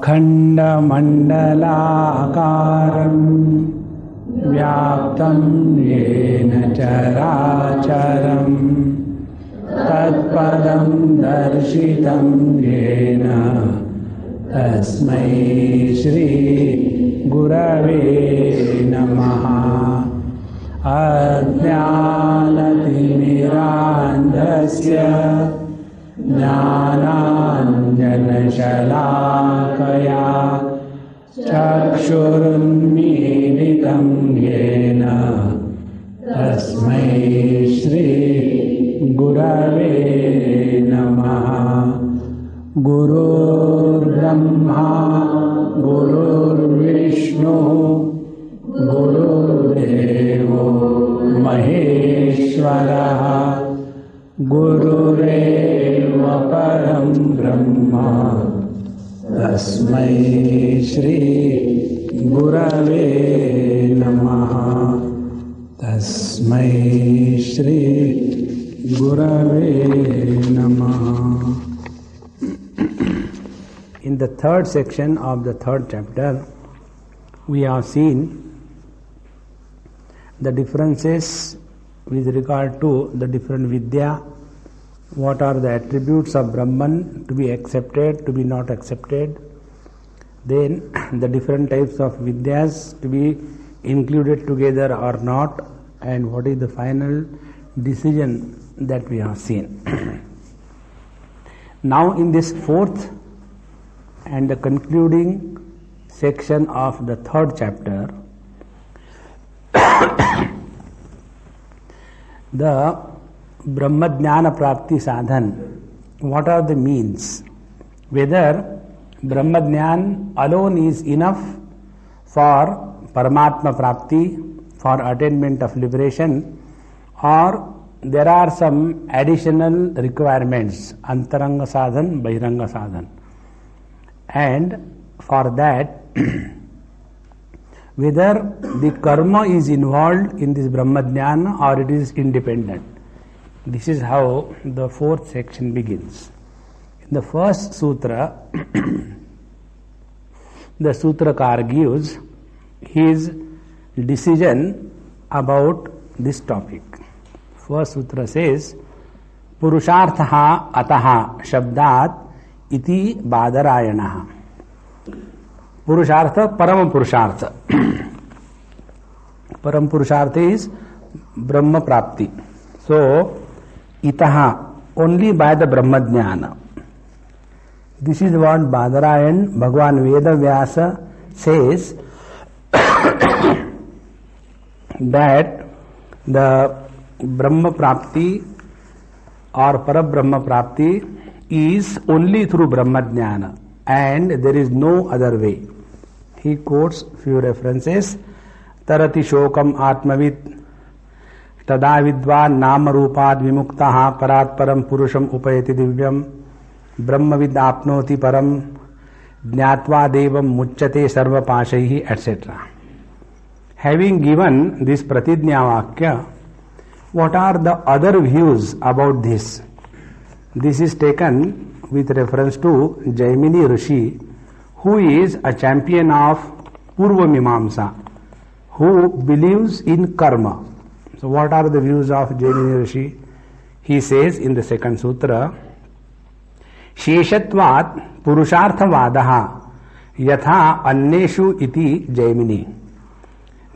अखण्डमण्डलाकारं व्याप्तं येन चराचरं तत्पदं दर्शितं येन तस्मै श्री गुरवे नमः। अज्ञानतिमिरान्धस्य ज्ञानाञ्जनशलाकया चक्षुरुन्मीलितं येन तस्मै श्री गुरवे नमः। गुरुर्ब्रह्मा गुरुर्विष्णुः गुरुर्देवो महेश्वरः गुरुरेव परं ब्रह्म तस्मै श्री गुरवे नमः। तस्मै श्री गुरवे नमः। In the third section of the third chapter, we have seen the differences with regard to the different vidya, what are the attributes of Brahman to be accepted, to be not accepted, then the different types of vidyas to be included together or not, and what is the final decision that we have seen. Now in this fourth and the concluding section of the third chapter, the Brahma-jnana prapti sadhan, what are the means? Whether Brahma-jnana alone is enough for Paramatma prapti, for attainment of liberation, or there are some additional requirements, Antaranga sadhan, Bahiranga sadhan. And for that, whether the karma is involved in this Brahma-jnana or it is independent. This is how the fourth section begins. In the first sutra, the Sutrakar gives his decision about this topic. First sutra says, Purusharthaha ataha shabdat iti badarayanaha. Purushartha, Param Purushartha. Param Purushartha is Brahma Prapti. So, itaha, only by the Brahma Jnana. This is what Badarayan, Bhagwan Veda Vyasa says that the Brahma Prapti or Parabrahma Prapti is only through Brahma Jnana and there is no other way. He quotes few references. Tarati shokam atmavit tada vidvan nama rupad vimuktaha parat param purusham upayati divyam brahmavid apnoti param jnatva devam muchyate sarva pashaihi, etc. Having given this pratidnya vakya, what are the other views about this? This is taken with reference to Jaimini Rishi, who is a champion of Purva Mimamsa, who believes in karma. So what are the views of Jaimini Rishi? He says in the second sutra, Sheshatvat Purusharthavadaha Yatha Anneshu iti Jaimini.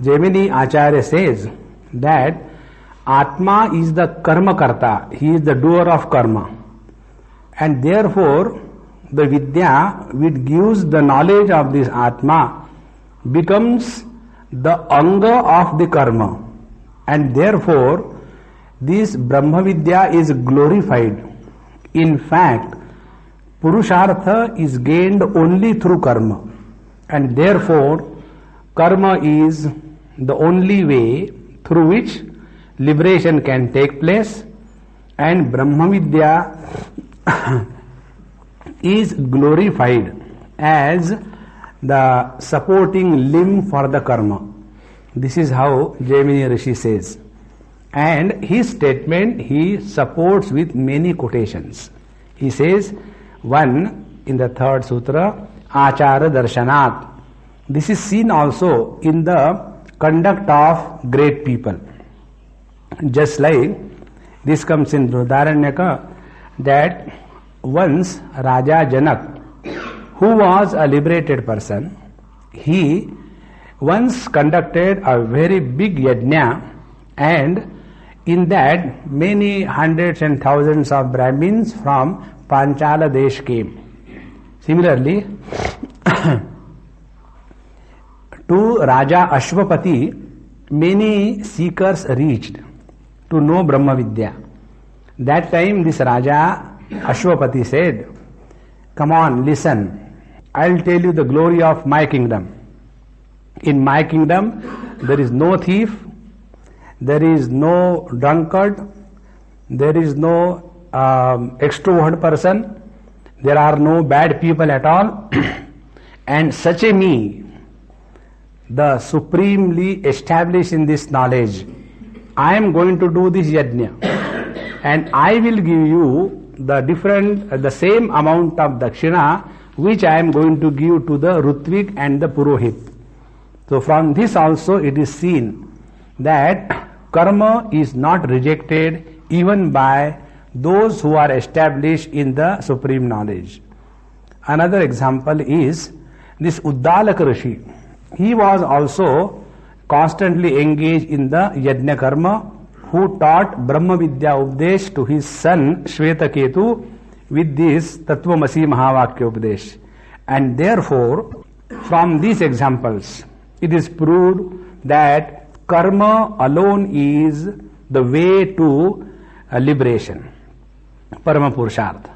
Jaimini Acharya says that Atma is the karma karta, he is the doer of karma. And therefore, the vidya which gives the knowledge of this Atma becomes the anga of the karma. And therefore, this Brahma Vidya is glorified. In fact, Purushartha is gained only through karma. And therefore, karma is the only way through which liberation can take place, and Brahma Vidya is glorified as the supporting limb for the karma. This is how Jaimini Rishi says. And his statement he supports with many quotations. He says, one in the third sutra, achara darshanat. This is seen also in the conduct of great people. Just like this comes in Rudaranyaka, that once Raja Janak, who was a liberated person, he once conducted a very big yajna, and in that many hundreds and thousands of Brahmins from Panchala Desh came. Similarly, to Raja Ashwapati, many seekers reached to know Brahma Vidya. That time this Raja Ashwapati said, "Come on, listen, I'll tell you the glory of my kingdom. In my kingdom there is no thief, there is no drunkard, there is no extrovert person, there are no bad people at all, and such a me, the supremely established in this knowledge, I am going to do this yajna, and I will give you the same amount of dakshina which I am going to give to the Rutvik and the Purohit." So from this also it is seen that karma is not rejected even by those who are established in the supreme knowledge. Another example is this Uddalaka Rishi. He was also constantly engaged in the Yajna Karma, who taught Brahma Vidya Updesh to his son Shvetaketu with this Tattvamasi Mahavakya Updesh. And therefore, from these examples, it is proved that karma alone is the way to liberation, Parama Purushartha.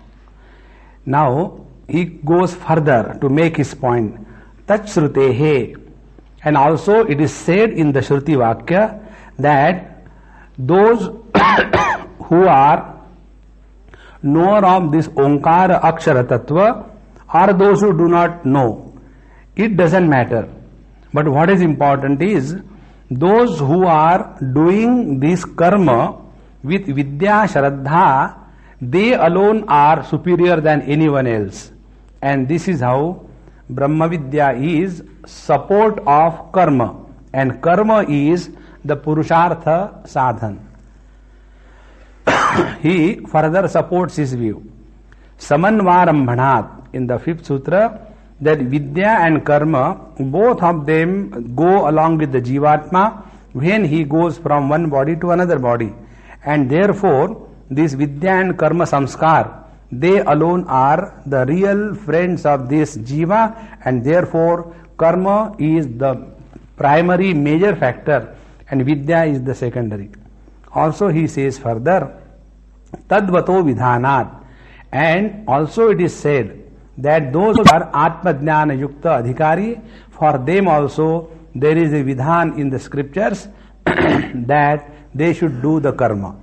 Now, he goes further to make his point. Tat Shrutehe. And also it is said in the Shruti Vakya that those who are knower of this Onkara Akshara Tattva or those who do not know, it doesn't matter. But what is important is those who are doing this karma with Vidya Shraddha, they alone are superior than anyone else. And this is how Brahma Vidya is support of karma, and karma is the Purushartha sadhan. He further supports his view. Samanvarambhanat, in the 5th sutra, that Vidya and karma, both of them go along with the Jivatma when he goes from one body to another body. And therefore, this Vidya and karma samskar, they alone are the real friends of this Jiva, and therefore karma is the primary major factor and Vidya is the secondary. Also he says further, Tadvato Vidhanat, and also it is said that those who are Atma Jnana Yukta Adhikari, for them also there is a Vidhan in the scriptures that they should do the karma.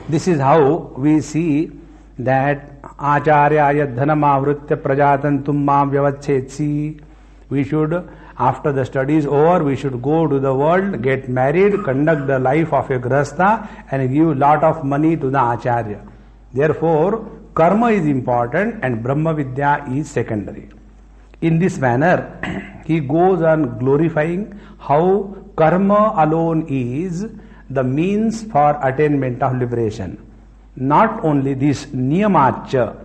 This is how we see that Acharyaya Dhanamavritya Prajatantum Mam Vyavachetsi. We should, after the study is over, we should go to the world, get married, conduct the life of a grahastha and give lot of money to the Acharya. Therefore, karma is important and Brahma Vidya is secondary. In this manner, he goes on glorifying how karma alone is the means for attainment of liberation. Not only this niyamacha,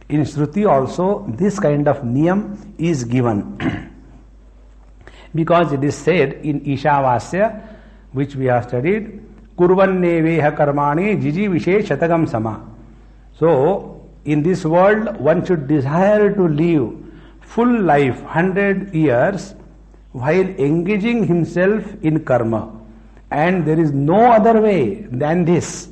in Shruti also this kind of niyam is given. Because it is said in Ishavasya, which we have studied, Kurvanneveha karmani jiji vishe shatagam sama. So, in this world, one should desire to live full life, 100 years, while engaging himself in karma. And there is no other way than this.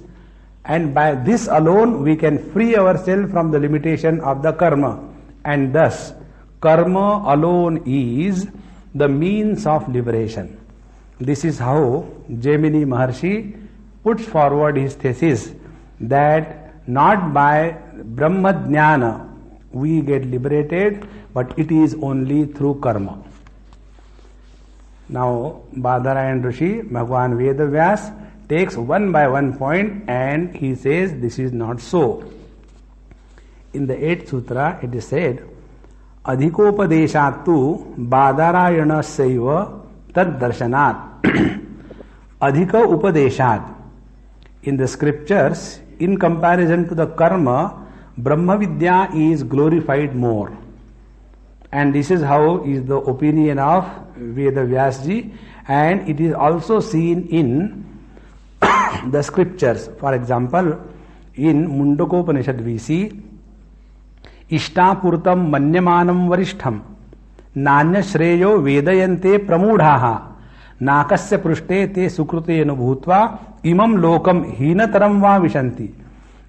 And by this alone, we can free ourselves from the limitation of the karma. And thus, karma alone is the means of liberation. This is how Jaimini Maharshi puts forward his thesis that not by Brahma Jnana we get liberated, but it is only through karma. Now, Badarayan Rishi, Bhagwan Vedavyas, takes one by one point and he says this is not so. In the 8th sutra it is said, अधिकोपदेशात्तु बादरायणस्यैव तद्दर्शनात्. Adhika upadeshat. In the scriptures, in comparison to the karma, Brahma Vidya is glorified more. And this is how is the opinion of Veda Vyasji, and it is also seen in the scriptures. For example, in Mundakopanishad we see Ishtapurtam Manyamanam Varishtham Nanya Shreyo Vedayante Pramudhaha Nakasya Prushte Te Sukrute Bhutva Imam Lokam Hinataram Va Vishanti.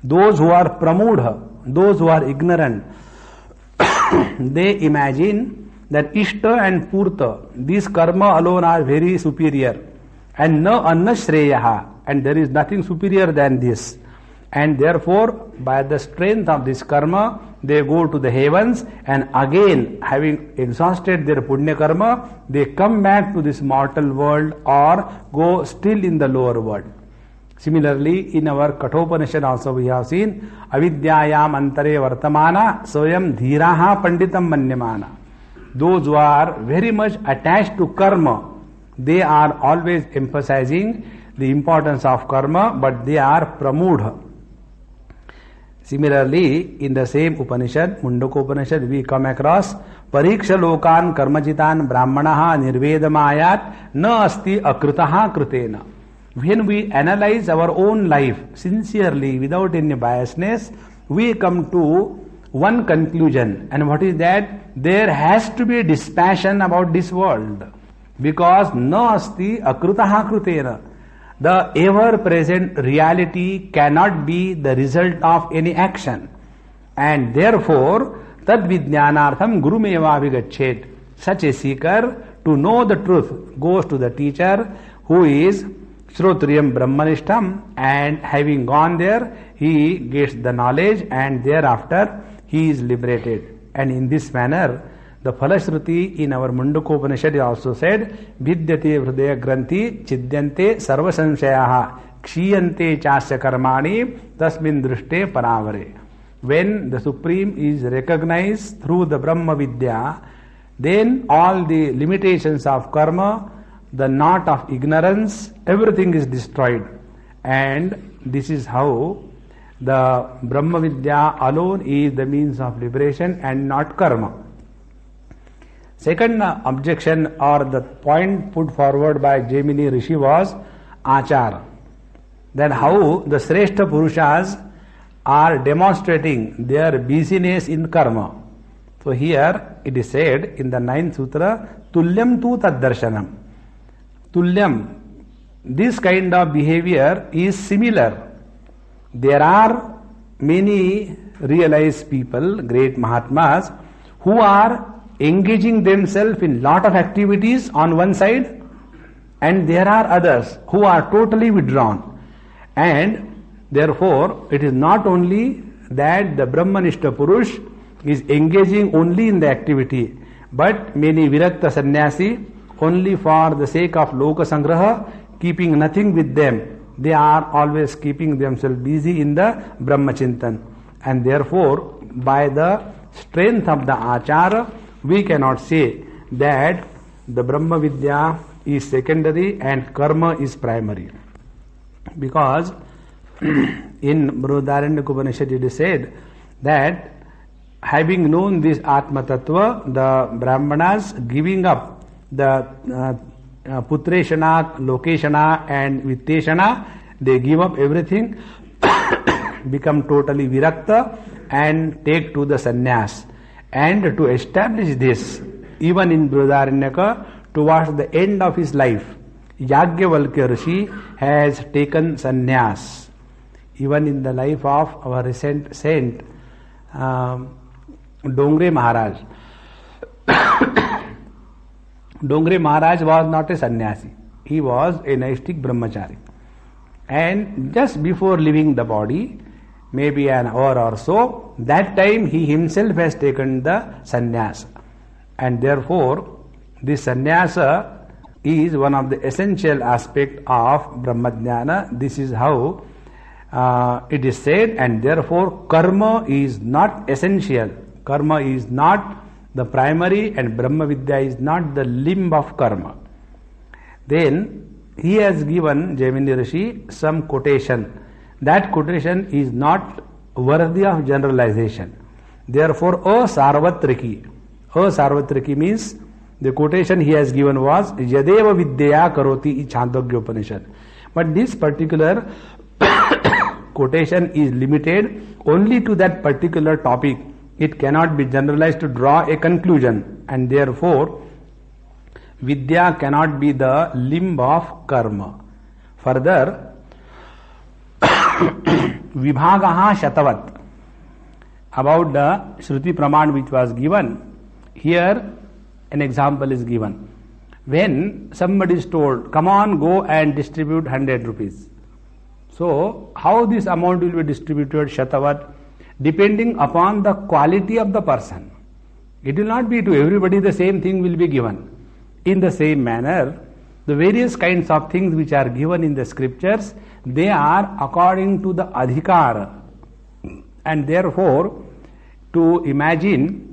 Those who are Pramudha, those who are ignorant, they imagine that Ishta and Purta, these karma alone are very superior, and no anna shreyaha, and there is nothing superior than this. And therefore, by the strength of this karma, they go to the heavens, and again, having exhausted their punya karma, they come back to this mortal world or go still in the lower world. Similarly, in our Kathopanishad also we have seen avidyayam antare vartamana soyam dhiraha panditam manyamana. Those who are very much attached to karma, they are always emphasizing the importance of karma, but they are pramudha. Similarly, in the same Upanishad, Mundakopanishad, we come across Pariksha lokan karmajitan brahmanaha nirvedamayat na asti akritaha kritena. When we analyze our own life sincerely, without any biasness, we come to one conclusion. And what is that? There has to be dispassion about this world. Because na asti akritaha kritena. The ever-present reality cannot be the result of any action. And therefore, tad vijnanartham gurumeva vigachet. Such a seeker, to know the truth, goes to the teacher who is Shrotriyam Brahmanishtam, and having gone there, he gets the knowledge, and thereafter he is liberated. And in this manner, the Phalashruti in our Mundakopanishad also said, Vidyate Hridaya Granthi Chidyante Sarva Samshayaha Kshiyante Chasya Karmani Tasmin Drushte Paravare. When the Supreme is recognized through the Brahma Vidya, then all the limitations of karma, the knot of ignorance, everything is destroyed. And this is how the Brahma Vidya alone is the means of liberation and not karma. Second objection or the point put forward by Jaimini Rishi was Achara. That how the Sreshta Purushas are demonstrating their busyness in karma. So here it is said in the 9th Sutra, Tulyam tu taddarshanam. Tulyam, this kind of behavior is similar. There are many realized people, great Mahatmas, who are engaging themselves in lot of activities on one side, and there are others who are totally withdrawn. And therefore, it is not only that the Brahmanishta Purush is engaging only in the activity, but many Virakta Sannyasi, only for the sake of Loka Sangraha, keeping nothing with them, they are always keeping themselves busy in the Brahma Chintan. And therefore, by the strength of the Achara, we cannot say that the Brahma Vidya is secondary and karma is primary. Because in Brihadaranyaka Upanishad it is said that having known this Atma Tattva, the Brahmanas giving up the Putreshana, Lokeshana and Vitteshana, they give up everything, become totally Virakta and take to the sannyas. And to establish this, even in Brihadaranyaka, towards the end of his life, Yajnavalkya Rishi has taken sannyas. Even in the life of our recent saint, Dongre Maharaj. Dongre Maharaj was not a sannyasi. He was a Naistik Brahmachari. And just before leaving the body, maybe an hour or so, that time he himself has taken the sannyasa. And therefore, this sannyasa is one of the essential aspects of Brahmajnana. This is how it is said, and therefore karma is not essential. Karma is not The primary and Brahma Vidya is not the limb of karma. Then he has given, Jaimini Rishi, some quotation. That quotation is not worthy of generalization. Therefore, asarvatriki. Asarvatriki means the quotation he has given was Yadeva Vidya Karoti Chandogya Upanishad. But this particular quotation is limited only to that particular topic. It cannot be generalized to draw a conclusion, and therefore Vidya cannot be the limb of karma. Further, Vibhagaha Shatavat, about the Shruti Praman which was given, here an example is given. When somebody is told, come on, go and distribute 100 rupees. So, how this amount will be distributed, Shatavat? Depending upon the quality of the person. It will not be to everybody the same thing will be given. In the same manner, the various kinds of things which are given in the scriptures, they are according to the adhikar. And therefore, to imagine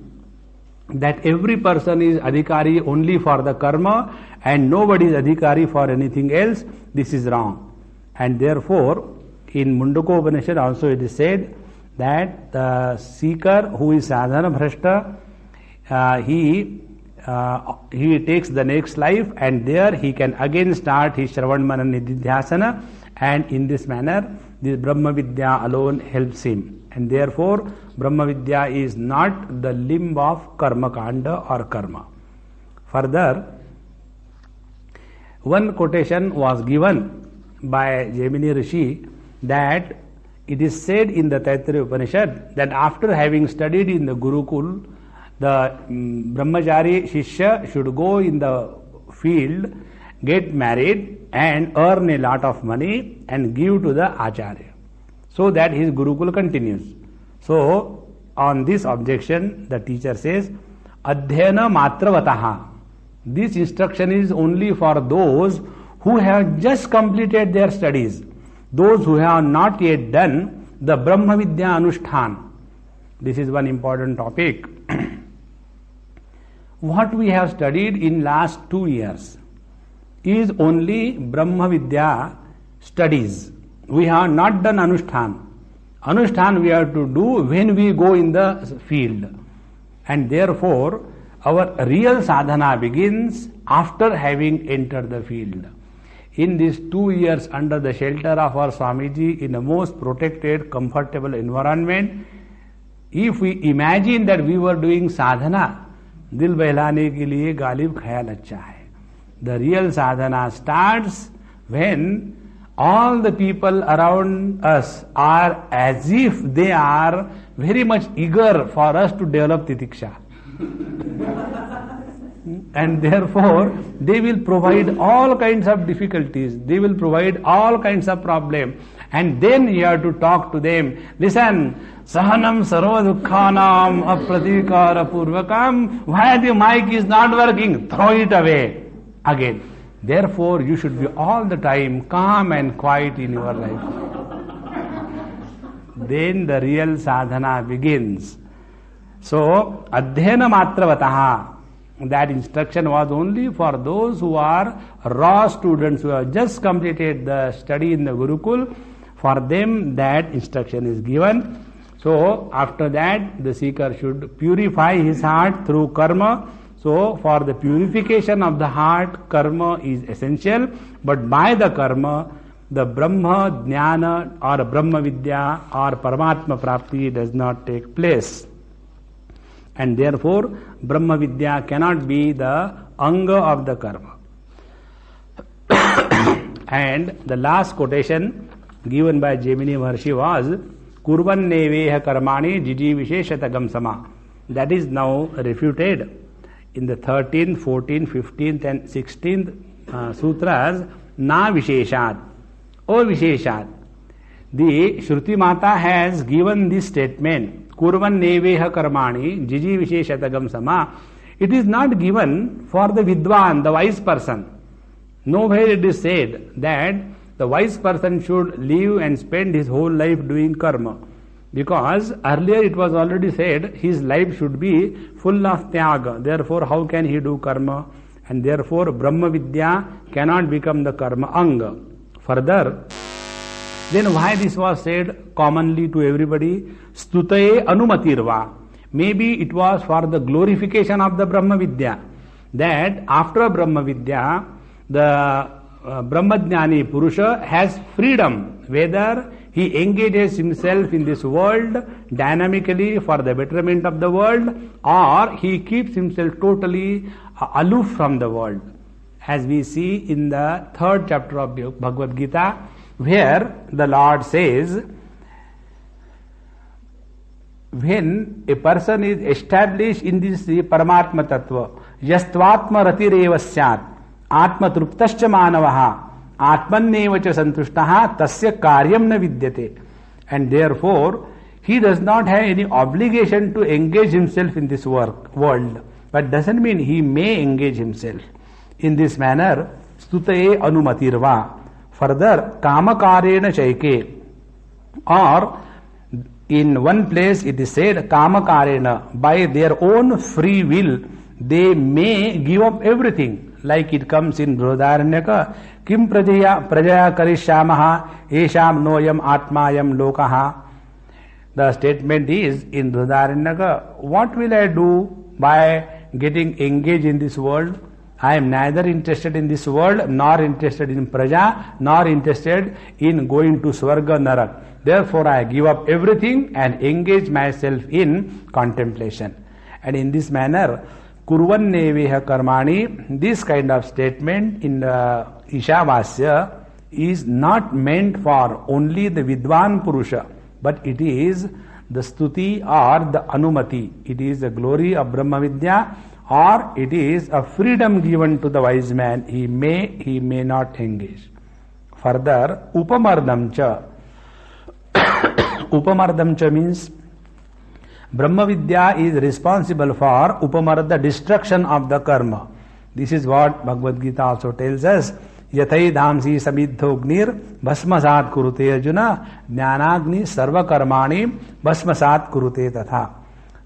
that every person is adhikari only for the karma and nobody is adhikari for anything else, this is wrong. And therefore, in Mundaka Upanishad also it is said that the seeker who is sadhana bhrashta, he takes the next life and there he can again start his Shravan Manan Nididhyasana, and in this manner this Brahma Vidya alone helps him. And therefore Brahma Vidya is not the limb of Karma Kanda or Karma. Further, one quotation was given by Jaimini Rishi that it is said in the Taittiriya Upanishad that after having studied in the Gurukul, the Brahmachari Shishya should go in the field, get married and earn a lot of money and give to the Acharya, so that his Gurukul continues. So, on this objection, the teacher says, Adhyana Matravataha. This instruction is only for those who have just completed their studies. Those who have not yet done the Brahma Vidya Anushtan. This is one important topic. What we have studied in last 2 years is only Brahma Vidya studies. We have not done Anushtan. Anushtan we have to do when we go in the field. And therefore, our real sadhana begins after having entered the field. In these 2 years under the shelter of our Swamiji in a most protected, comfortable environment, if we imagine that we were doing sadhana, dil behlane ke liye galib khayal acha hai. The real sadhana starts when all the people around us are as if they are very much eager for us to develop titiksha. And therefore, they will provide all kinds of difficulties, they will provide all kinds of problems. And then you have to talk to them. Listen, sahanam sarva dukkhanam apratikara purvakam. Why the mic is not working? Throw it away again. Therefore, you should be all the time calm and quiet in your life. Then the real sadhana begins. So, adhyana matravataha. That instruction was only for those who are raw students who have just completed the study in the Gurukul. For them that instruction is given. So after that the seeker should purify his heart through karma. So for the purification of the heart, karma is essential. But by the karma, the Brahma Jnana or Brahma Vidya or Paramatma Prapti does not take place. And therefore, Brahma Vidya cannot be the anga of the karma. And the last quotation given by Jaimini Maharshi was Kurvan neveha karmani jiji visheshatagam sama. That is now refuted in the 13th, 14th, 15th and 16th sutras. Na visheshat or visheshat. The Shruti Mata has given this statement, Kurvan neveha karmani jiji visheshatagam sama. It is not given for the Vidwan, the wise person. Nowhere it is said that the wise person should live and spend his whole life doing karma. Because earlier it was already said his life should be full of tyaga. Therefore, how can he do karma? And therefore, Brahma Vidya cannot become the karma anga. Further, then why this was said commonly to everybody? Stutaye anumatirva. Maybe it was for the glorification of the Brahma Vidya. That after Brahma Vidya, the Brahmajnani Purusha has freedom, whether he engages himself in this world dynamically for the betterment of the world, or he keeps himself totally aloof from the world. As we see in the 3rd chapter of Bhagavad Gita, where the Lord says, when a person is established in this Paramatma Tattva, Yastvatma Ratireva Syat, Atma Truptascha Manavaha, Atmaneva cha Santushtaha, Tasya Karyam na Vidyate. And therefore, he does not have any obligation to engage himself in this world. But doesn't mean he may engage himself. In this manner, Stutaye Anumatirva. Further, Kamakarena Chaike. Or, in one place it is said, Kamakarena, by their own free will, they may give up everything. Like it comes in Brihadaranyaka, Kim Prajaya Karishyamaha, Esham Noyam Atmayam Lokaha. The statement is in Brihadaranyaka, what will I do by getting engaged in this world? I am neither interested in this world, nor interested in Praja, nor interested in going to Swarga Narak. Therefore, I give up everything and engage myself in contemplation. And in this manner, Kurvanneveha Karmani, this kind of statement in the Ishavasya is not meant for only the Vidwan Purusha, but it is the Stuti or the Anumati. It is the glory of Brahma Vidya, or it is a freedom given to the wise man. He may not engage. Further, Upamardamcha. Upamardamcha means Brahma Vidya is responsible for Upamarda, destruction of the karma. This is what Bhagavad Gita also tells us. Yathai dhamsi samidhognir bhasmasat kurute Arjuna jnanagni sarva karmani bhasmasat kurute tatha.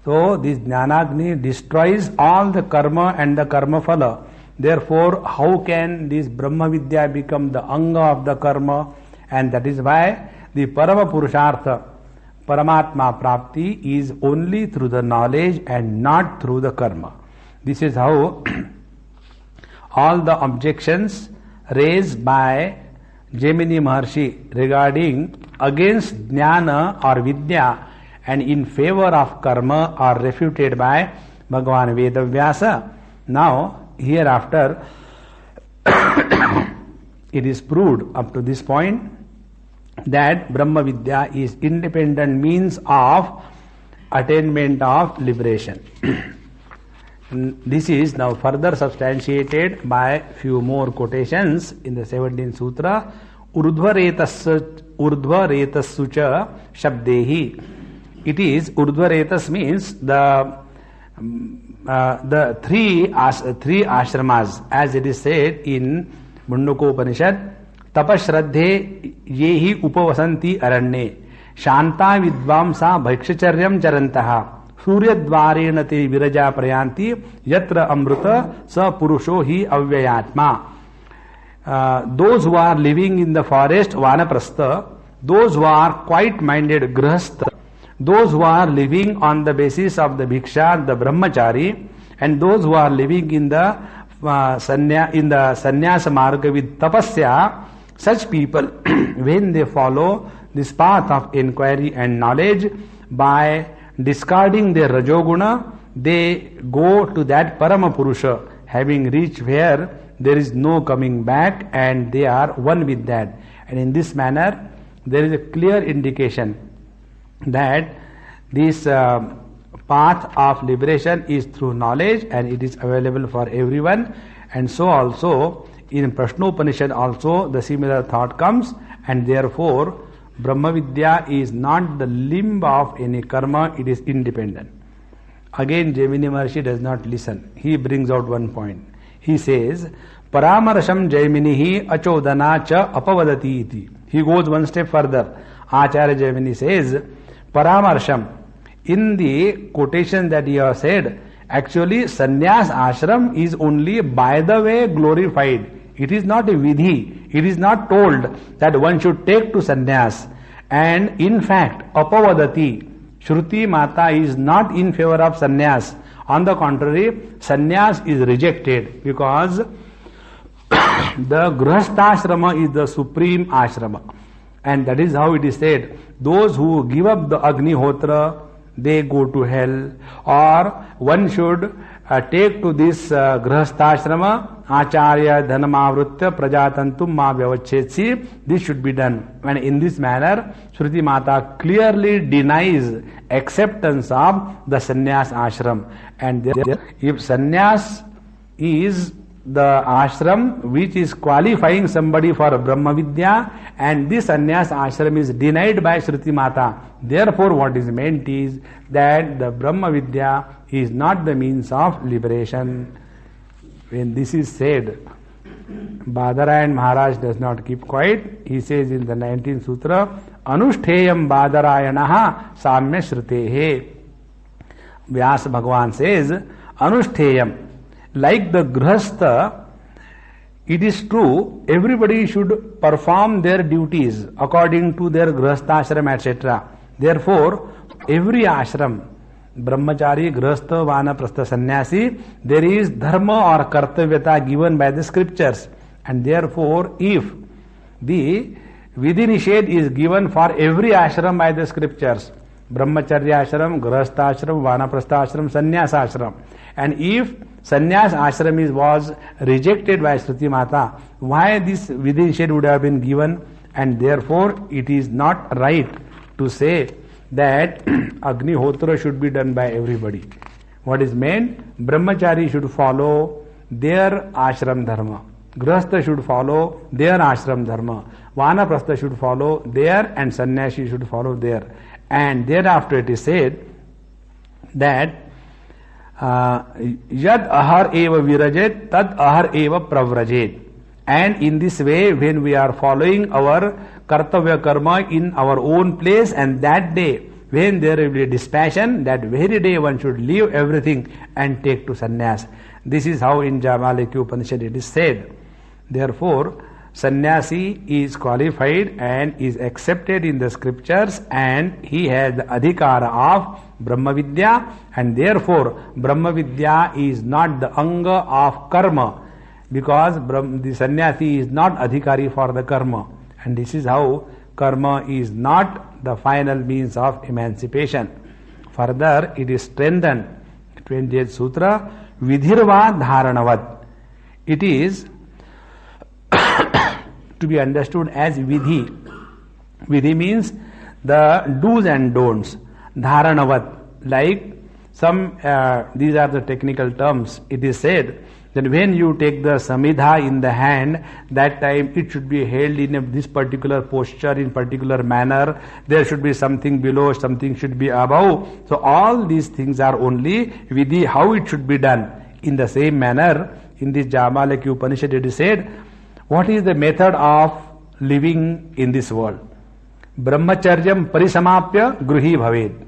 So this jnanagni destroys all the karma and the karma phala. Therefore, how can this Brahma Vidya become the anga of the karma? And that is why the Parama Purushartha, Paramatma Prapti, is only through the knowledge and not through the karma. This is how all the objections raised by Jaimini Maharshi regarding against Jnana or Vidya and in favor of karma are refuted by Bhagavan Vedavyasa. Now, hereafter, it is proved up to this point that Brahma Vidya is independent means of attainment of liberation. This is now further substantiated by few more quotations in the 17th Sutra. Urdhvaretassu cha shabdehi. It is Urdhvaretas means the three ashramas, as it is said in Mundukopanishad. Tapashraddhe yehi upavasanti aranye shanta vidvamsa bhaikshcharyam charantaha suryadvarena te viraja prayanti yatra amruta sa purusho hi avyayatma. Those who are living in the forest, vanaprastha, those who are quiet minded, grahastha, those who are living on the basis of the bhiksha, the brahmachari, and those who are living in the sannyasa marga with tapasya, such people, when they follow this path of inquiry and knowledge, by discarding their rajoguna, they go to that Parama Purusha, having reached where there is no coming back, and they are one with that. And in this manner, there is a clear indication that this path of liberation is through knowledge, and it is available for everyone. And so also in Prashnopanishad also the similar thought comes, and therefore Brahma Vidya is not the limb of any karma, it is independent. Again, Jaimini Maharshi does not listen. He brings out one point. He says, Paramarasham Jaiminihi achodana cha apavadati iti. He goes one step further. Acharya Jaimini says, Paramarsham. In the quotation that you have said, actually sannyas ashram is only by the way glorified. It is not a vidhi. It is not told that one should take to sannyas. And in fact, apavadati, Shruti Mata is not in favor of sannyas. On the contrary, sannyas is rejected because the grihasthashrama is the supreme ashrama. And that is how it is said, those who give up the Agnihotra, they go to hell. Or one should take to this grihasthashrama, acharya dhanamavritya prajatantum ma vyavachetsi. This should be done. And in this manner, Shruti Mata clearly denies acceptance of the sannyas ashram. And if sannyas is the ashram which is qualifying somebody for Brahma Vidya, and this sannyas ashram is denied by Shruti Mata, therefore what is meant is that the Brahma Vidya is not the means of liberation. When this is said, Badarayan Maharaj does not keep quiet. He says in the 19th Sutra, Anushteyam Badarayanaha Samya Shrutehe. Vyasa Bhagavan says, Anushteyam. Like the grihastha, it is true, everybody should perform their duties according to their grihasthashram, etc. Therefore, every ashram, brahmachari, grihastha, vanaprastha, sannyasi, there is dharma or kartavyata given by the scriptures. And therefore, if the vidhi nished is given for every ashram by the scriptures, brahmacharya ashram, grihastha ashram, vanaprastha ashram, sannyas ashram, and if sannyas ashram was rejected by Shruti Mata, why this vidhi nished would have been given? And therefore it is not right to say that Agnihotra should be done by everybody. What is meant? Brahmachari should follow their ashram dharma, grihastha should follow their ashram dharma, vanaprastha should follow their, and sannyasi should follow their. And thereafter it is said that Yad ahar eva virajet, tad ahar eva pravrajet. And in this way, when we are following our kartavya karma in our own place, and that day, when there will be dispassion, that very day one should leave everything and take to sannyas. This is how in Jamalakya Upanishad it is said. Therefore, sannyasi is qualified and is accepted in the scriptures, and he has the adhikara of Brahma Vidya, and therefore Brahma Vidya is not the anga of karma, because the sannyasi is not adhikari for the karma. And this is how karma is not the final means of emancipation. Further, it is strengthened, 20th Sutra, Vidhirva Dharanavat. It is to be understood as vidhi. Vidhi means the do's and don'ts. Dharanavat, like some, these are the technical terms. It is said that when you take the samidha in the hand, that time it should be held in this particular posture, in particular manner. There should be something below, something should be above. So all these things are only vidhi, how it should be done. In the same manner, in this Jamalakya Upanishad it is said, what is the method of living in this world? Brahmacharyam parisamapya gruhi bhaved.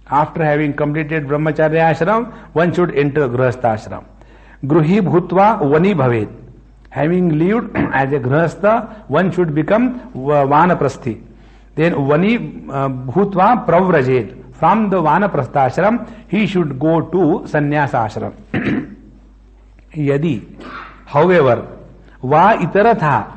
After having completed brahmacharya ashram, one should enter grihastha ashram. Gruhi bhutva vani bhaved. Having lived as a grihastha, one should become vanaprasthi. Then vani bhutva pravrajed. From the vanaprastha ashram, he should go to sannyasa ashram. Yadi, however, va itaratha.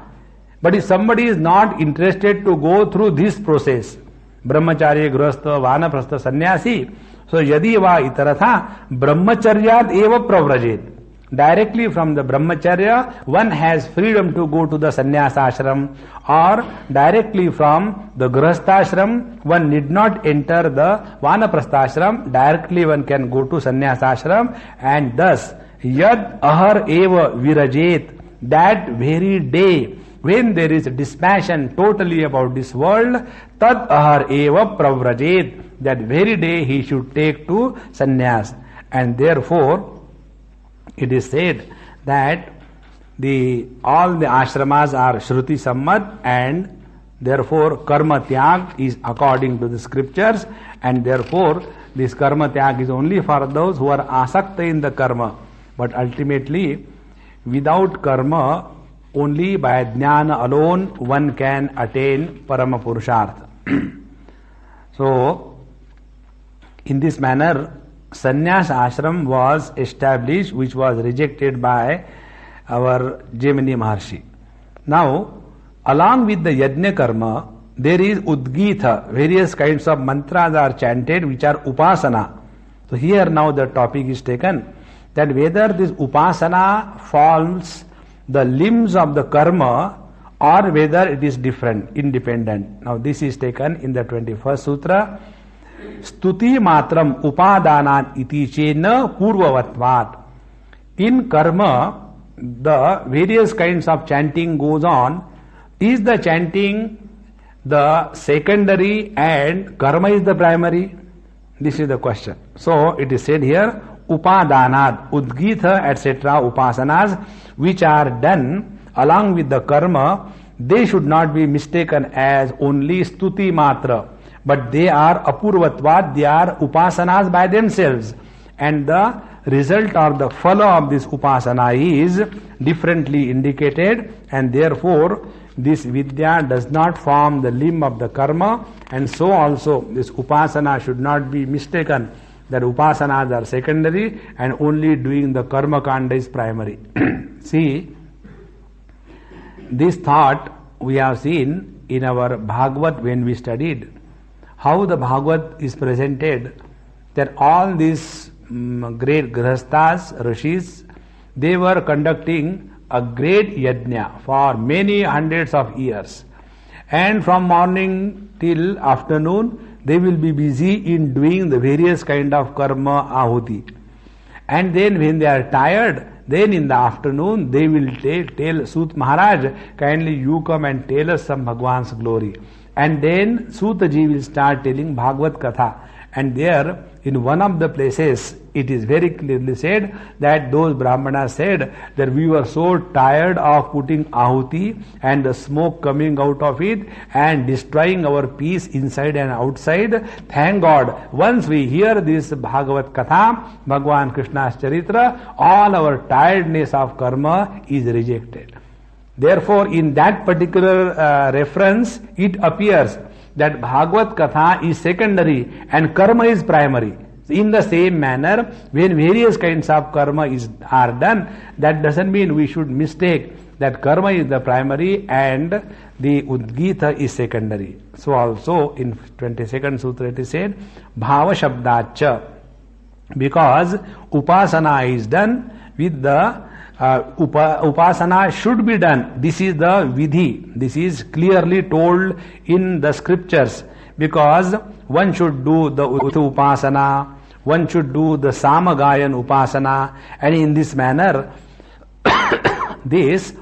But if somebody is not interested to go through this process, brahmacharya, grihastha, vanaprastha, sannyasi, so yadi va itaratha, brahmacharyat eva pravrajet. Directly from the brahmacharya, one has freedom to go to the sannyasa ashram, or directly from the grihastha ashram, one need not enter the vanaprastha ashram, directly one can go to sannyasa ashram, and thus yad ahar eva virajet, that very day when there is dispassion totally about this world, tad ahar eva pravrajet, that very day he should take to sannyas. And therefore it is said that all the ashramas are Shruti Sammat, and Therefore, karma tyag is according to the scriptures, and therefore this karma tyag is only for those who are asakta in the karma. But ultimately, without karma, only by jnana alone one can attain parama purushartha. So, in this manner, sannyas ashram was established, which was rejected by our Jaimini Maharshi. Now, along with the yajna karma, there is udgita, various kinds of mantras are chanted which are upasana. So here now the topic is taken that whether this upasana forms the limbs of the karma or whether it is different, independent. Now this is taken in the 21st sutra. Stuti matram upadanan iti chena purvavatvat. In karma, the various kinds of chanting goes on. Is the chanting the secondary and karma is the primary? This is the question. So it is said here, upadanad, udgita, etc. upasanas which are done along with the karma, they should not be mistaken as only stuti matra, but they are apurvatvat, they are upasanas by themselves, and the result or the phala of this upasana is differently indicated, and therefore this vidya does not form the limb of the karma, and so also this upasana should not be mistaken that upasanas are secondary and only doing the karma kanda is primary. See, this thought we have seen in our Bhagavad when we studied how the Bhagavad is presented, that all these great grahasthas, rishis, they were conducting a great yajna for many hundreds of years, and from morning till afternoon they will be busy in doing the various kind of karma ahuti, and then when they are tired, then in the afternoon they will tell Sut Maharaj, kindly you come and tell us some Bhagwan's glory, and then Sutaji will start telling Bhagavad Katha, and there in one of the places it is very clearly said that those Brahmanas said that we were so tired of putting ahuti and the smoke coming out of it and destroying our peace inside and outside. Thank God, once we hear this Bhagavad Katha, Bhagwan Krishna's Charitra, all our tiredness of karma is rejected. Therefore, in that particular reference, it appears that Bhagavad Katha is secondary and karma is primary. In the same manner, when various kinds of karma are done, that doesn't mean we should mistake that karma is the primary and the udgita is secondary. So also in 22nd sutra it is said, bhava shabdacha, because upasana is done with the upasana should be done. This is the vidhi. This is clearly told in the scriptures, because one should do the upasana, one should do the samagayan upasana, and in this manner this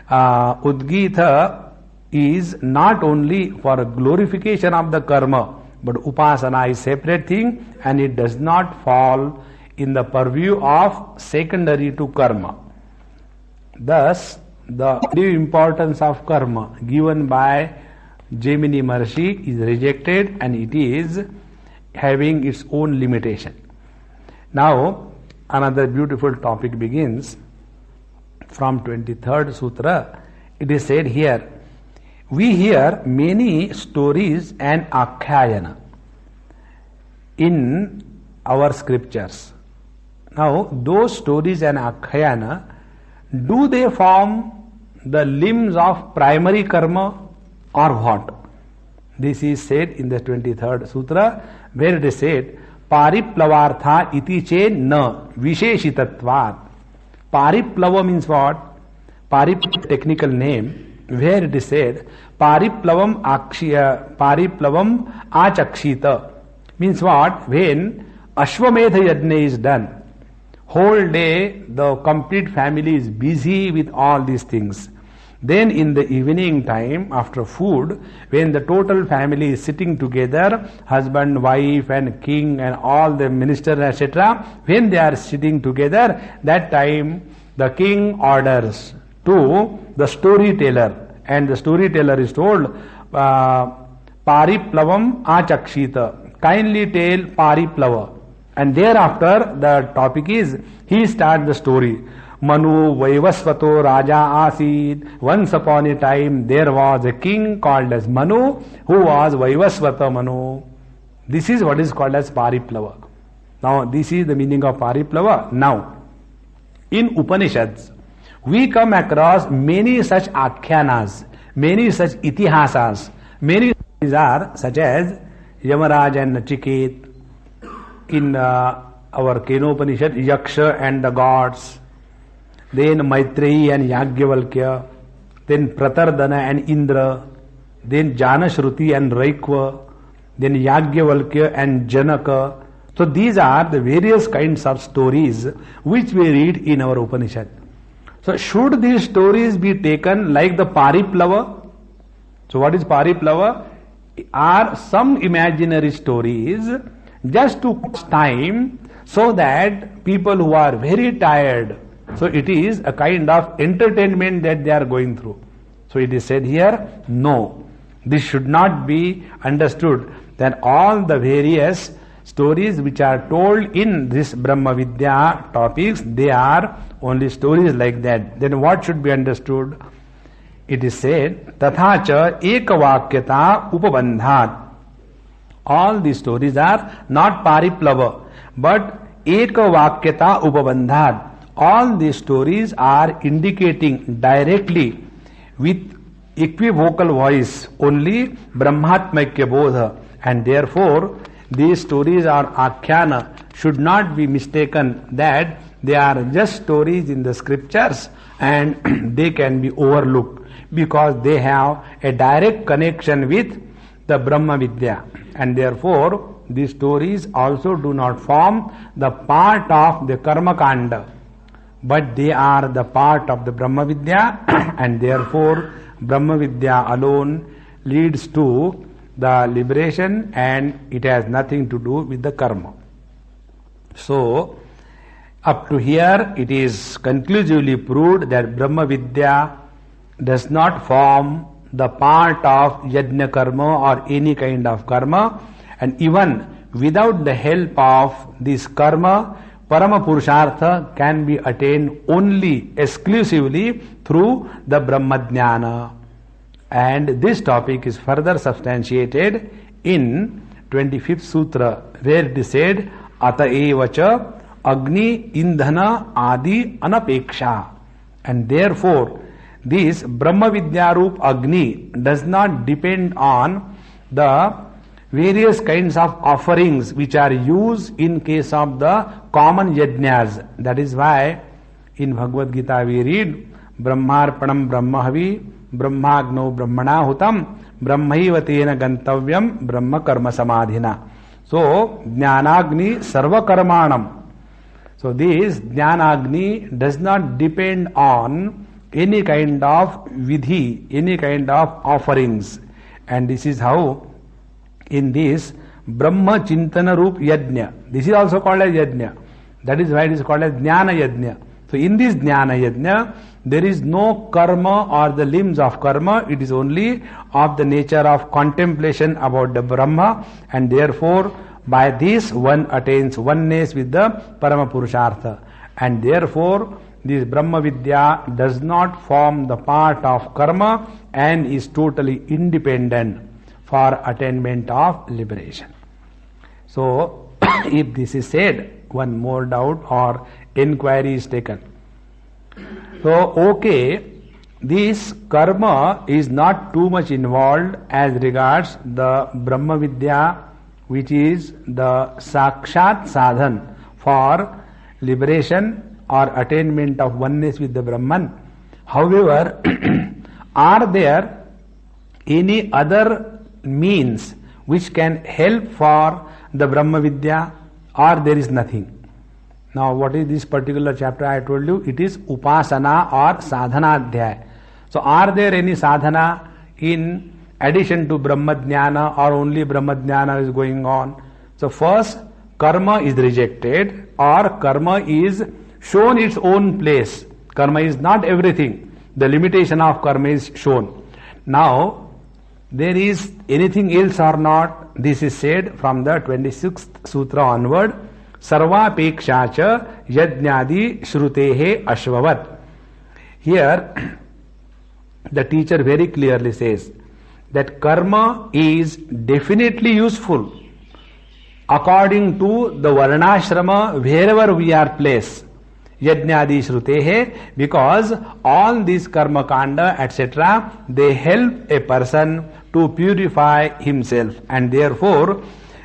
udgita is not only for glorification of the karma, but upasana is separate thing and it does not fall in the purview of secondary to karma. Thus, the importance of karma given by Jaimini Maharshi is rejected and it is having its own limitation. Now, another beautiful topic begins from 23rd Sutra. It is said here, we hear many stories and akhyayana in our scriptures. Now, those stories and akhyayana, do they form the limbs of primary karma or what? This is said in the 23rd Sutra, where it is said, Pariplavartha iti che na visheshitatvat. Pariplava means what? Parip, technical name, where it is said, Pariplavam achakshita, means what? When Ashwamedha Yajna is done, whole day the complete family is busy with all these things. Then in the evening time, after food, when the total family is sitting together, husband, wife and king and all the ministers, etc., when they are sitting together, that time the king orders to the storyteller, and the storyteller is told, Pariplavam Achakshita. Kindly tell Pariplava. And thereafter the topic is, he starts the story. Manu Vaivasvato Raja Asid. Once upon a time there was a king called as Manu, who was Vaivasvata Manu. This is what is called as Pariplava. Now this is the meaning of Pariplava. Now in Upanishads we come across many such akhyanas, many such itihasas. Many stories are such as Yamaraj and Nachiket. In our Kenopanishad, Yaksha and the gods. Then Maitreyi and Yagyavalkya. Then Pratardana and Indra. Then Janashruti and Raikva. Then Yagyavalkya and Janaka. So these are the various kinds of stories which we read in our Upanishad. So should these stories be taken like the Pariplava? So what is Pariplava? Are some imaginary stories just to pass time, so that people who are very tired, so it is a kind of entertainment that they are going through. So it is said here, no, this should not be understood, that all the various stories which are told in this Brahma Vidya topics, they are only stories like that. Then what should be understood? It is said, Tathacha ekavakyata upabandhat. All these stories are not Pariplava, but ekavakyata upabandhat. All these stories are indicating directly with equivocal voice only Brahmatmakya Bodha, and therefore these stories are akhyana, should not be mistaken that they are just stories in the scriptures and they can be overlooked because they have a direct connection with the Brahma Vidya, and therefore these stories also do not form the part of the Karma Kanda, but they are the part of the Brahma Vidya, and therefore Brahma Vidya alone leads to the liberation and it has nothing to do with the karma. So up to here it is conclusively proved that Brahma Vidya does not form the part of yajna karma or any kind of karma, and even without the help of this karma, Parama Purushartha can be attained only exclusively through the Brahmadhyana. And this topic is further substantiated in 25th Sutra, where it is said, Ata evacha Agni Indhana Adi Anapeksha. And therefore, this Brahma Vidya Roop Agni does not depend on the various kinds of offerings which are used in case of the common yajnas. That is why in Bhagavad Gita we read, Brahmarpanam Brahmahavi Brahmagno Brahmana Hutam Brahmaiva Tena Gantavyam Brahma Karma Samadhina. So Jnanagni Sarva Karmanam. So this Jnanagni does not depend on any kind of vidhi, any kind of offerings. And this is how in this Brahma Chintana Roop Yajna, this is also called as Yajna. That is why it is called as Jnana Yajna. So in this Jnana Yajna, there is no karma or the limbs of karma, it is only of the nature of contemplation about the Brahma, and therefore by this one attains oneness with the Parama Purushartha. And therefore this Brahma Vidya does not form the part of karma and is totally independent for attainment of liberation. So if this is said, one more doubt or inquiry is taken. So okay, this karma is not too much involved as regards the Brahma Vidya, which is the Sakshat Sadhan for liberation or attainment of oneness with the Brahman. However, are there any other means which can help for the Brahma Vidya, or there is nothing? Now what is this particular chapter I told you? It is Upasana or Sadhana Adhyaya. So are there any sadhana in addition to Brahma Jnana, or only Brahma Jnana is going on? So first, karma is rejected, or karma is shown its own place. Karma is not everything. The limitation of karma is shown. Now, there is anything else or not. This is said from the 26th sutra onward. Sarvapeksha cha yajnadi shrutehe ashvavat. Here the teacher very clearly says that karma is definitely useful according to the varnashrama wherever we are placed. Yajnadi shrutehe, because all these karma kanda etc. they help a person to purify himself, and therefore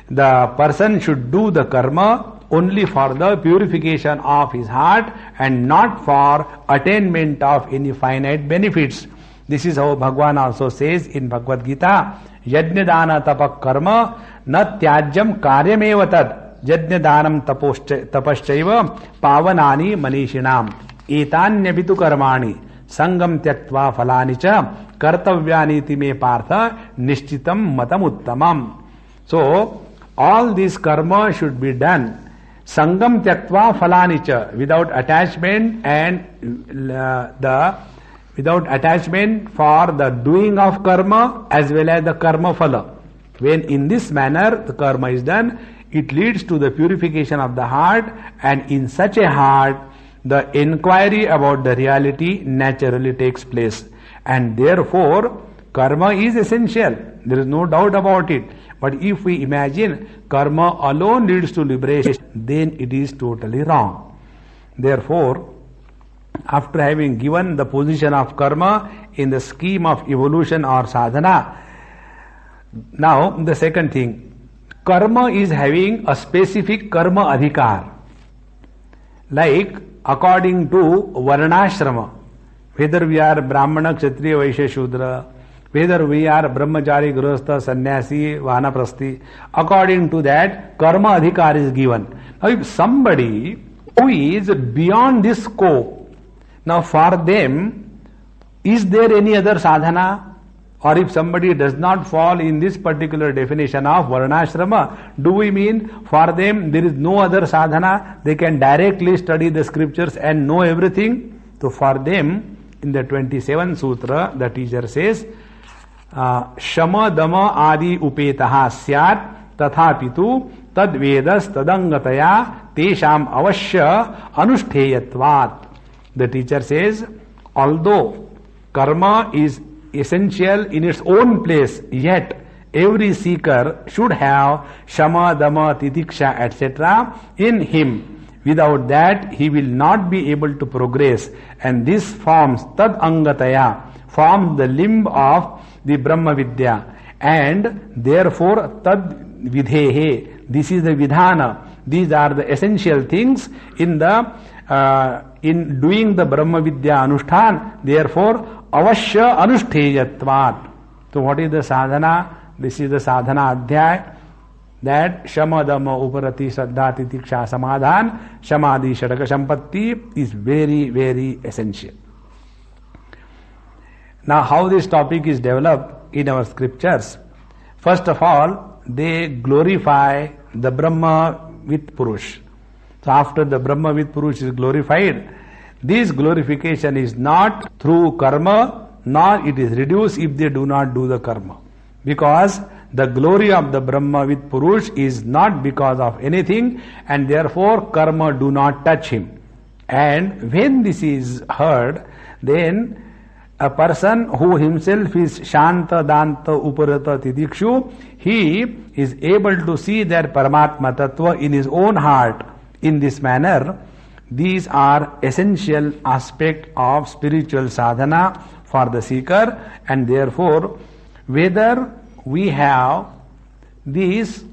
the person should do the karma only for the purification of his heart and not for attainment of any finite benefits. This is how Bhagwan also says in Bhagavad Gita, Yajna dana tapak karma na tyajyam karyameva tad यज्ञ दानम तपश्चैव पावनानि मनीषिणाम एतान्यपितु कर्माणि संगम त्यक्त्वा फलानि च कर्तव्यानीति मे पार्थ निश्चितम मतम उत्तमम. So all this कर्म should be done संगम त्यक्त्वा फलानि च, without attachment and without attachment for the doing of karma as well as the karma phala. When in this manner the karma is done, it leads to the purification of the heart, and in such a heart the inquiry about the reality naturally takes place, and therefore karma is essential. There is no doubt about it. But if we imagine karma alone leads to liberation, then it is totally wrong. Therefore, after having given the position of karma in the scheme of evolution or sadhana, now the second thing, karma is having a specific karma adhikar. Like according to varnashrama, whether we are Brahmana, Kshatriya, Vaishya, Shudra, whether we are Brahmachari, Grihastha, Sannyasi, Vanaprasthi, according to that karma adhikar is given. Now if somebody who is beyond this scope, now for them, is there any other sadhana? Or if somebody does not fall in this particular definition of varnashrama, do we mean for them there is no other sadhana? They can directly study the scriptures and know everything? So for them, in the 27th sutra, the teacher says, Shama dama adi upetaha syat tathapitu tad vedas tadangataya tesham avashya anushteyatvat. The teacher says, although karma is essential in its own place, yet every seeker should have shama, dama, titiksha, etc. in him. Without that, he will not be able to progress. And this forms tad angataya, forms the limb of the Brahma Vidya. And therefore, tad vidhehe, this is the vidhana. These are the essential things in the in doing the Brahma Vidya Anushtan. Therefore, avashya anushteyatvat. So what is the sadhana? This is the sadhana adhyay, that shama dhamma uparati shraddha titiksha samadhan samadhi shataka sampatti is very, very essential. Now how this topic is developed in our scriptures? First of all, they glorify the Brahma with Purush. So after the Brahma with Purush is glorified, this glorification is not through karma, nor it is reduced if they do not do the karma. Because the glory of the Brahma with Purush is not because of anything, and therefore karma do not touch him. And when this is heard, then a person who himself is Shanta, Danta, Uparata, Tidikshu, he is able to see their Paramatma Tattva in his own heart. In this manner, these are essential aspects of spiritual sadhana for the seeker, and therefore, whether we have these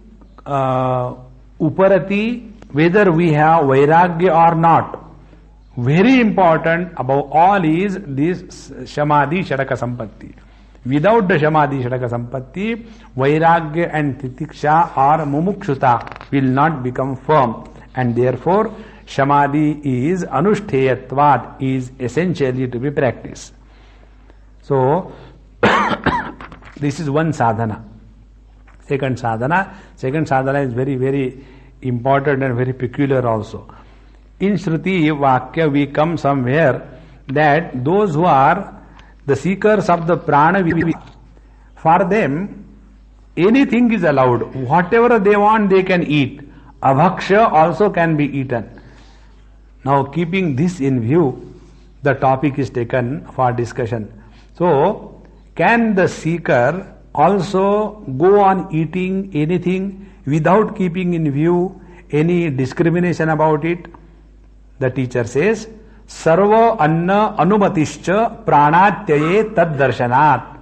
uparati, whether we have vairagya or not, very important above all is this samadhi shataka sampatti. Without the samadhi shataka sampatti, vairagya and titiksha or mumukshuta will not become firm, and therefore samadhi is anushteyatvat, is essentially to be practiced. So this is one sadhana. Second sadhana is very, very important and very peculiar also. In Shruti Vakya we come somewhere that those who are the seekers of the prana, For them, anything is allowed. Whatever they want, they can eat. Abhaksha also can be eaten. Now, keeping this in view, the topic is taken for discussion. So, can the seeker also go on eating anything without keeping in view any discrimination about it? The teacher says, Sarva anna anumatischa pranatyaye tad darshanat.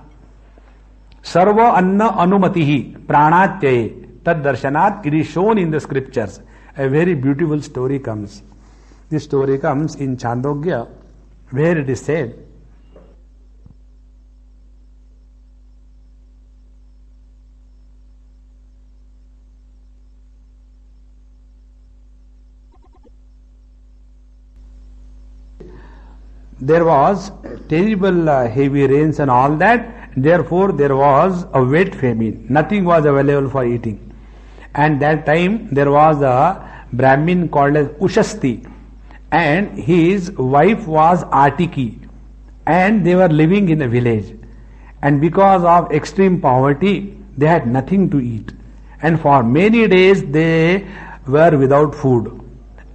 Sarva anna anumatihi pranatyaye tad darshanat. It is shown in the scriptures. A very beautiful story comes. This story comes in Chandogya, where it is said, there was terrible heavy rains and all that, therefore there was a wet famine. Nothing was available for eating. And that time there was a Brahmin called as Ushasti, and his wife was Atiki, and they were living in a village. And because of extreme poverty, they had nothing to eat. And for many days they were without food.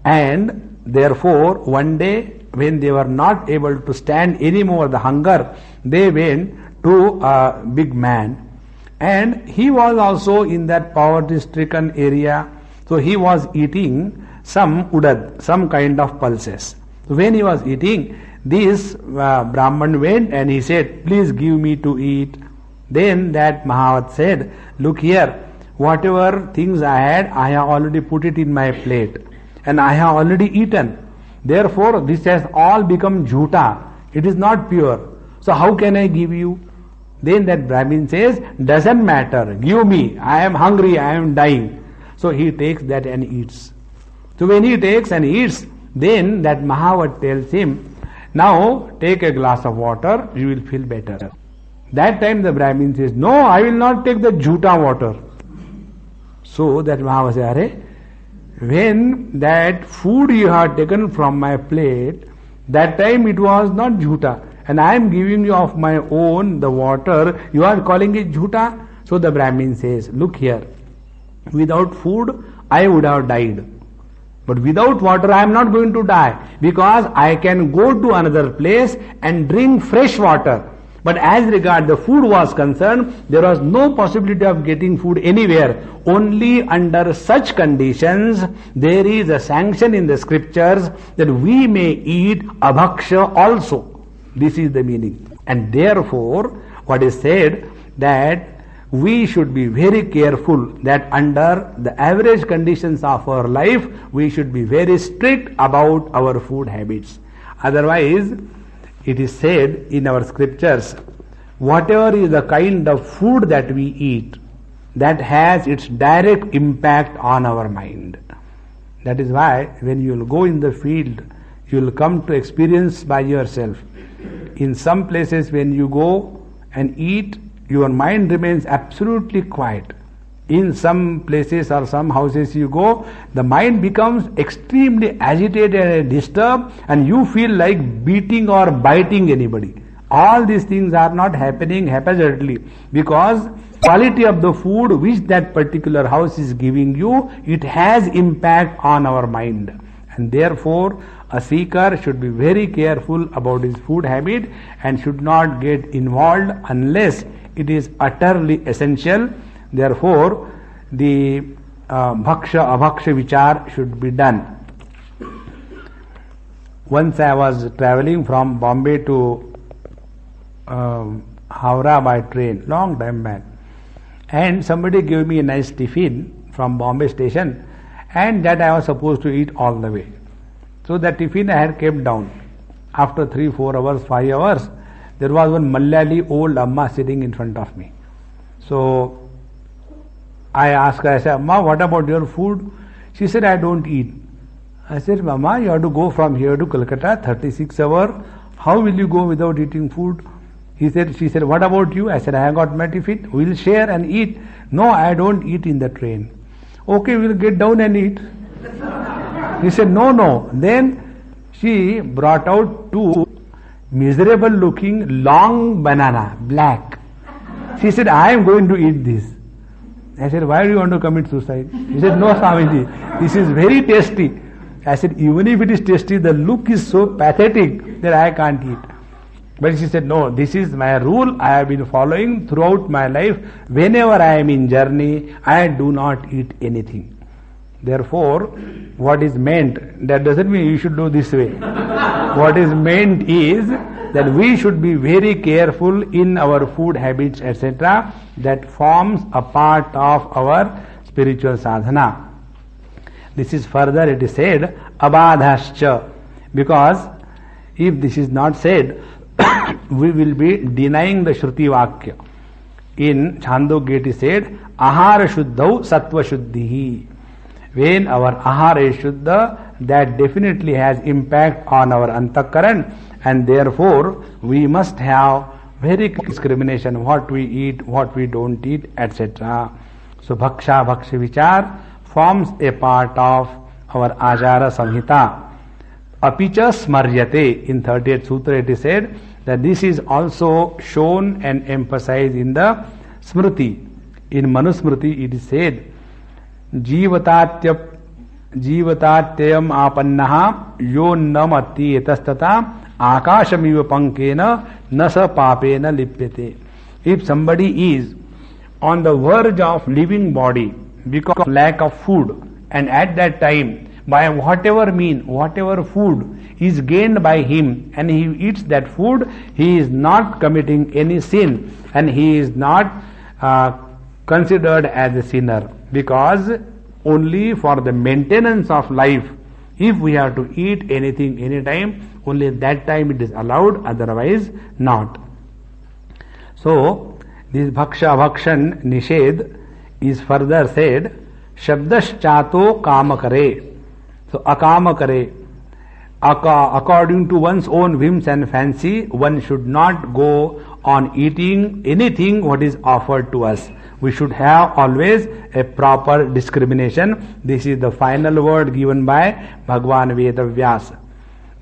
And therefore one day, when they were not able to stand anymore the hunger, they went to a big man, and he was also in that poverty stricken area, so he was eating some udad, some kind of pulses. So when he was eating, this Brahman went and he said, please give me to eat. Then that Mahavat said, look here, whatever things I had, I have already put it in my plate, and I have already eaten. Therefore, this has all become jhuta. It is not pure. So how can I give you? Then that Brahmin says, doesn't matter, give me. I am hungry, I am dying. So he takes that and eats. So when he takes and eats, then that Mahavat tells him, now take a glass of water, you will feel better. That time the Brahmin says, no, I will not take the jhuta water. So that Mahavat says, Arey, when that food you have taken from my plate, that time it was not jhuta, and I am giving you of my own the water, you are calling it jhuta. So the Brahmin says, look here, without food I would have died, but without water I am not going to die, because I can go to another place and drink fresh water. But as regard the food was concerned, there was no possibility of getting food anywhere. Only under such conditions there is a sanction in the scriptures that we may eat abhaksha also. This is the meaning. And therefore, what is said, that we should be very careful that under the average conditions of our life, we should be very strict about our food habits. Otherwise, it is said in our scriptures, whatever is the kind of food that we eat, that has its direct impact on our mind. That is why when you will go in the field, you will come to experience by yourself. In some places when you go and eat, your mind remains absolutely quiet. In some places or some houses you go, the mind becomes extremely agitated and disturbed, and you feel like beating or biting anybody. All these things are not happening haphazardly, because quality of the food which that particular house is giving you, it has impact on our mind. And therefore a seeker should be very careful about his food habit and should not get involved unless it is utterly essential. Therefore, the bhaksha abhaksha vichar should be done. Once I was traveling from Bombay to Howrah by train, long time back, and somebody gave me a nice tiffin from Bombay station, and that I was supposed to eat all the way. So that tiffin I had kept down. After 3-4 hours, 5 hours, there was one Malayali old Amma sitting in front of me. So I asked her, I said, Amma, what about your food? She said, I don't eat. I said, Mama, you have to go from here to Calcutta, 36 hours. How will you go without eating food? She said, what about you? I said, I have got my tiffin. We'll share and eat. No, I don't eat in the train. Okay, we'll get down and eat. He said, no. Then she brought out 2 miserable looking long banana, black. She said, I am going to eat this. I said, why do you want to commit suicide? He said, no, Swamiji, this is very tasty. I said, even if it is tasty, the look is so pathetic that I can't eat. But she said, no, this is my rule. I have been following throughout my life. Whenever I am in journey, I do not eat anything. Therefore, what is meant, that doesn't mean you should do this way. What is meant is that we should be very careful in our food habits, etc. That forms a part of our spiritual sadhana. This is further, it is said, abadhascha. Because if this is not said, we will be denying the Shruti Vakya. In Chandogya it is said, ahara shuddhau sattva shuddhihi. When our ahara is shuddha, that definitely has impact on our antakaran, and therefore we must have very discrimination what we eat, what we don't eat, etc. So bhaksha bhaksha vichar forms a part of our Achara Samhita. Apicha smaryate, in 38th Sutra it is said that this is also shown and emphasized in the Smriti. In Manusmriti it is said, Jivatatyam apannaha yo namati etastata akashamiva pankena nasa papena lipyate. If somebody is on the verge of leaving body because of lack of food, and at that time, by whatever mean, whatever food is gained by him, and he eats that food, he is not committing any sin, and he is not considered as a sinner, because only for the maintenance of life, if we have to eat anything anytime, only that time it is allowed, otherwise not. So this bhaksha bhakshan nished is further said, shabdaschato kamakare. So akamakare, according to one's own whims and fancy, one should not go on eating anything what is offered to us. We should have always a proper discrimination. This is the final word given by Bhagwan Vedavyasa.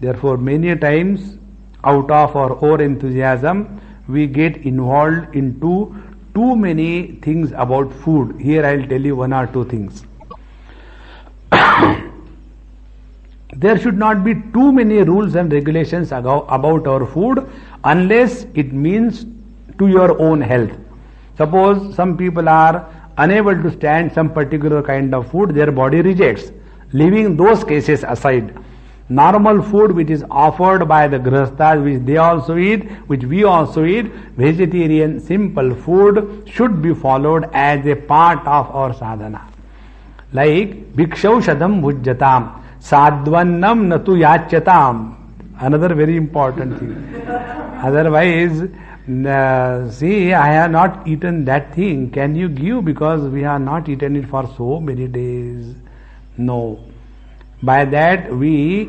Therefore, many times, out of our over-enthusiasm, we get involved into too many things about food. Here I will tell you one or two things. There should not be too many rules and regulations about our food unless it means to your own health. Suppose some people are unable to stand some particular kind of food, their body rejects. Leaving those cases aside, normal food which is offered by the grihasthas, which they also eat, which we also eat, vegetarian simple food should be followed as a part of our sadhana. Like bhikshaushadam bhujjatam, sadvannam natu yachatam. Another very important thing. Otherwise, see, I have not eaten that thing. Can you give? Because we have not eaten it for so many days. No. By that we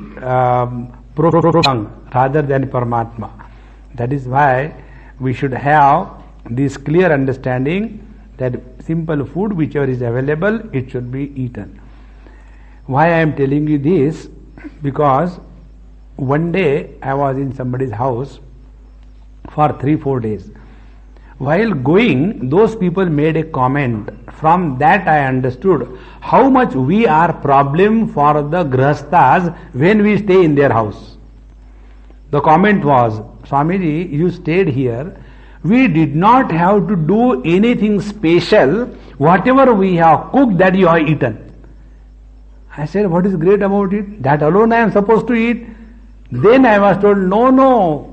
prolong rather than Paramatma. That is why we should have this clear understanding that simple food, whichever is available, it should be eaten. Why I am telling you this? Because one day I was in somebody's house for 3-4 days. While going, those people made a comment. From that I understood how much we are problem for the grihasthas when we stay in their house. The comment was, Swamiji, you stayed here. We did not have to do anything special. Whatever we have cooked, that you have eaten. I said, what is great about it? That alone I am supposed to eat. Then I was told, no.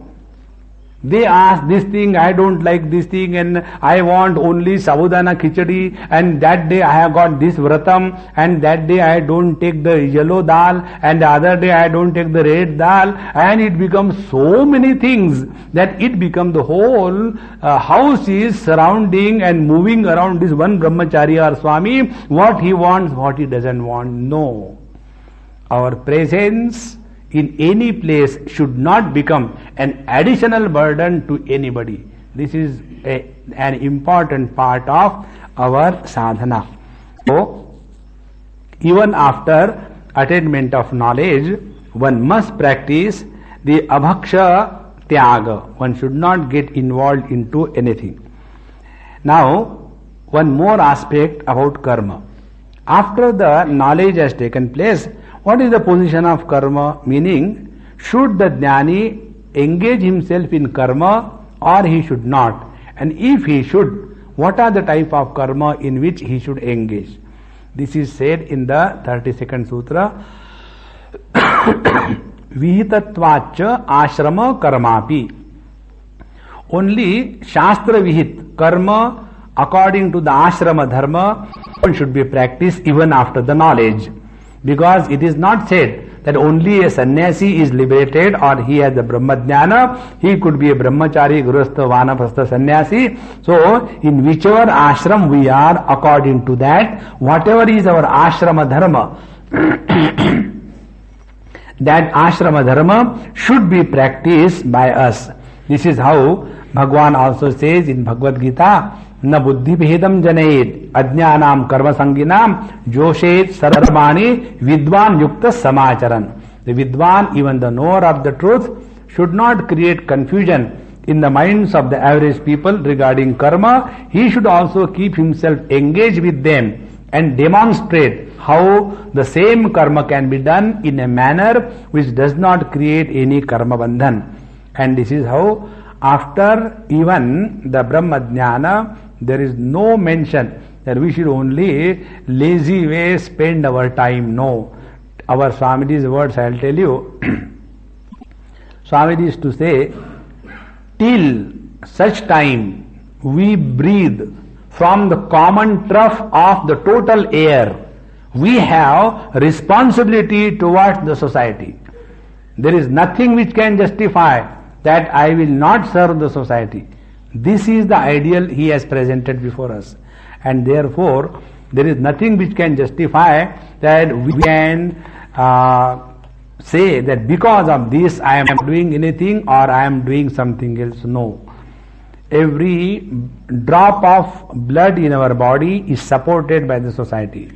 They asked this thing, I don't like this thing, and I want only sabudana khichdi, and that day I have got this vratam, and that day I don't take the yellow dal, and the other day I don't take the red dal, and it becomes so many things that it becomes the whole house is surrounding and moving around this one brahmachari or Swami, what he wants, what he doesn't want. No. Our presence in any place should not become an additional burden to anybody. This is an important part of our sadhana. So, even after attainment of knowledge, one must practice the abhaksha tyaga. One should not get involved into anything. Now, one more aspect about karma. After the knowledge has taken place, what is the position of karma? Meaning, should the jnani engage himself in karma or he should not? And if he should, what are the type of karma in which he should engage? This is said in the 32nd Sutra. Vihitatvacha ashrama karmapi. Only Shastra Vihit karma according to the ashrama dharma should be practiced even after the knowledge. Because it is not said that only a sannyasi is liberated or he has the Brahmajnana. He could be a Brahmachari, Grihastha, Vanaprastha, sannyasi. So, in whichever ashram we are, according to that, whatever is our ashrama dharma, that ashrama dharma should be practiced by us. This is how Bhagwan also says in Bhagavad Gita, न बुद्धि भेदम जनेत अज्ञानाम कर्म संगिनाम जोशेत सर्वमाणि विद्वान युक्त समाचरण. The Vidwan, even the knower of the truth, should not create confusion in the minds of the average people regarding karma. He should also keep himself engaged with them and demonstrate how the same karma can be done in a manner which does not create any karma bandhan. And this is how, after even the Brahmajnana, there is no mention that we should only lazy way spend our time. No. Our Swamiji's words I will tell you. Swamiji is to say, till such time we breathe from the common trough of the total air, we have responsibility towards the society. There is nothing which can justify that I will not serve the society. This is the ideal he has presented before us. And therefore, there is nothing which can justify that we can say that because of this I am doing anything or I am doing something else. No. Every drop of blood in our body is supported by the society.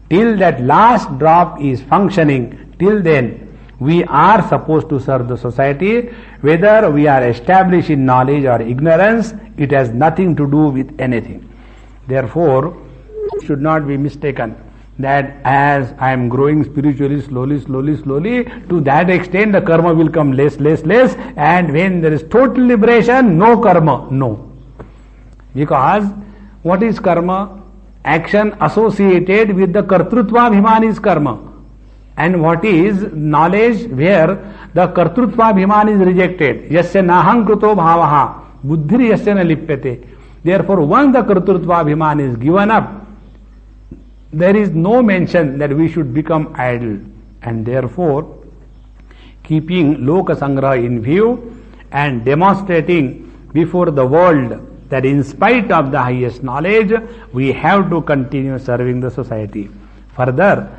Till that last drop is functioning, till then we are supposed to serve the society. Whether we are established in knowledge or ignorance, it has nothing to do with anything. Therefore, should not be mistaken that as I am growing spiritually slowly, to that extent the karma will come less, and when there is total liberation, no karma. No. Because what is karma? Action associated with the kartrutva-bhiman is karma. And what is knowledge where the kartrutva-bhiman is rejected? Yasya naham kruto bhavaha buddhir yasya na lipyate. Therefore, once the kartrutva-bhiman is given up, there is no mention that we should become idle. And therefore, keeping Loka Sangraha in view and demonstrating before the world that in spite of the highest knowledge, we have to continue serving the society. Further,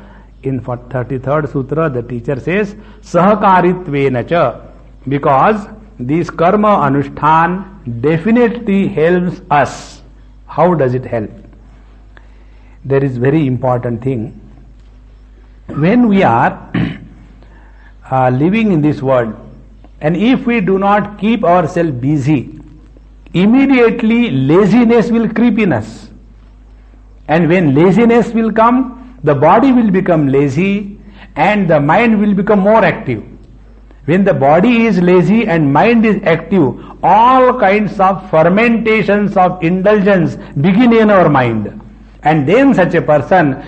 in 33rd Sutra, the teacher says, Sahakaritvena cha, because this karma anushthan definitely helps us. How does it help? There is very important thing. When we are living in this world, and if we do not keep ourselves busy, immediately laziness will creep in us. And when laziness will come, the body will become lazy and the mind will become more active. When the body is lazy and mind is active, all kinds of fermentations of indulgence begin in our mind. And then such a person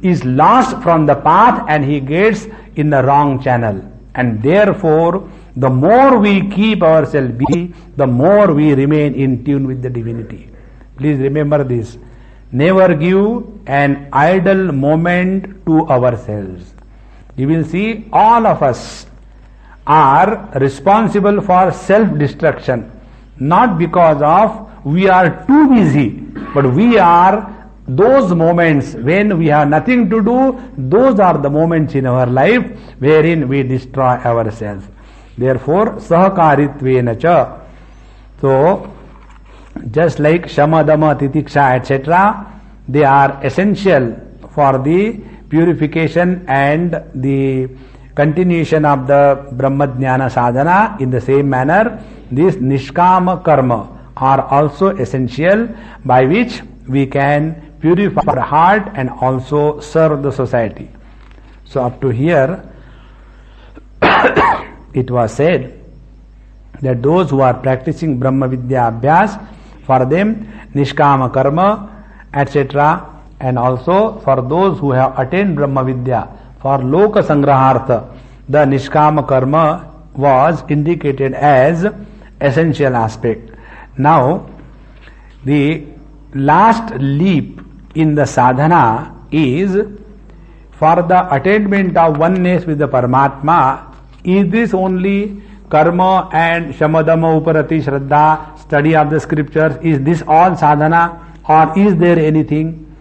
is lost from the path and he gets in the wrong channel. And therefore, the more we keep ourselves busy, the more we remain in tune with the divinity. Please remember this. Never give an idle moment to ourselves. You will see all of us are responsible for self-destruction, not because of we are too busy, but we are those moments when we have nothing to do, those are the moments in our life wherein we destroy ourselves. Therefore, sahakaritvena cha. So, just like shama, dama, titiksha, etc., they are essential for the purification and the continuation of the Brahmajnana sadhana. In the same manner, this nishkama karma, are also essential, by which we can purify our heart and also serve the society. So up to here it was said that those who are practicing Brahma Vidya Abhyas, for them Nishkama Karma, etc., and also for those who have attained Brahma Vidya, for Loka Sangrahartha, the Nishkama Karma was indicated as essential aspect. Now, the last leap in the sadhana is for the attainment of oneness with the Paramatma. Is this only karma and shamadama uparati shraddha, study of the scriptures? Is this all sadhana, or is there anything?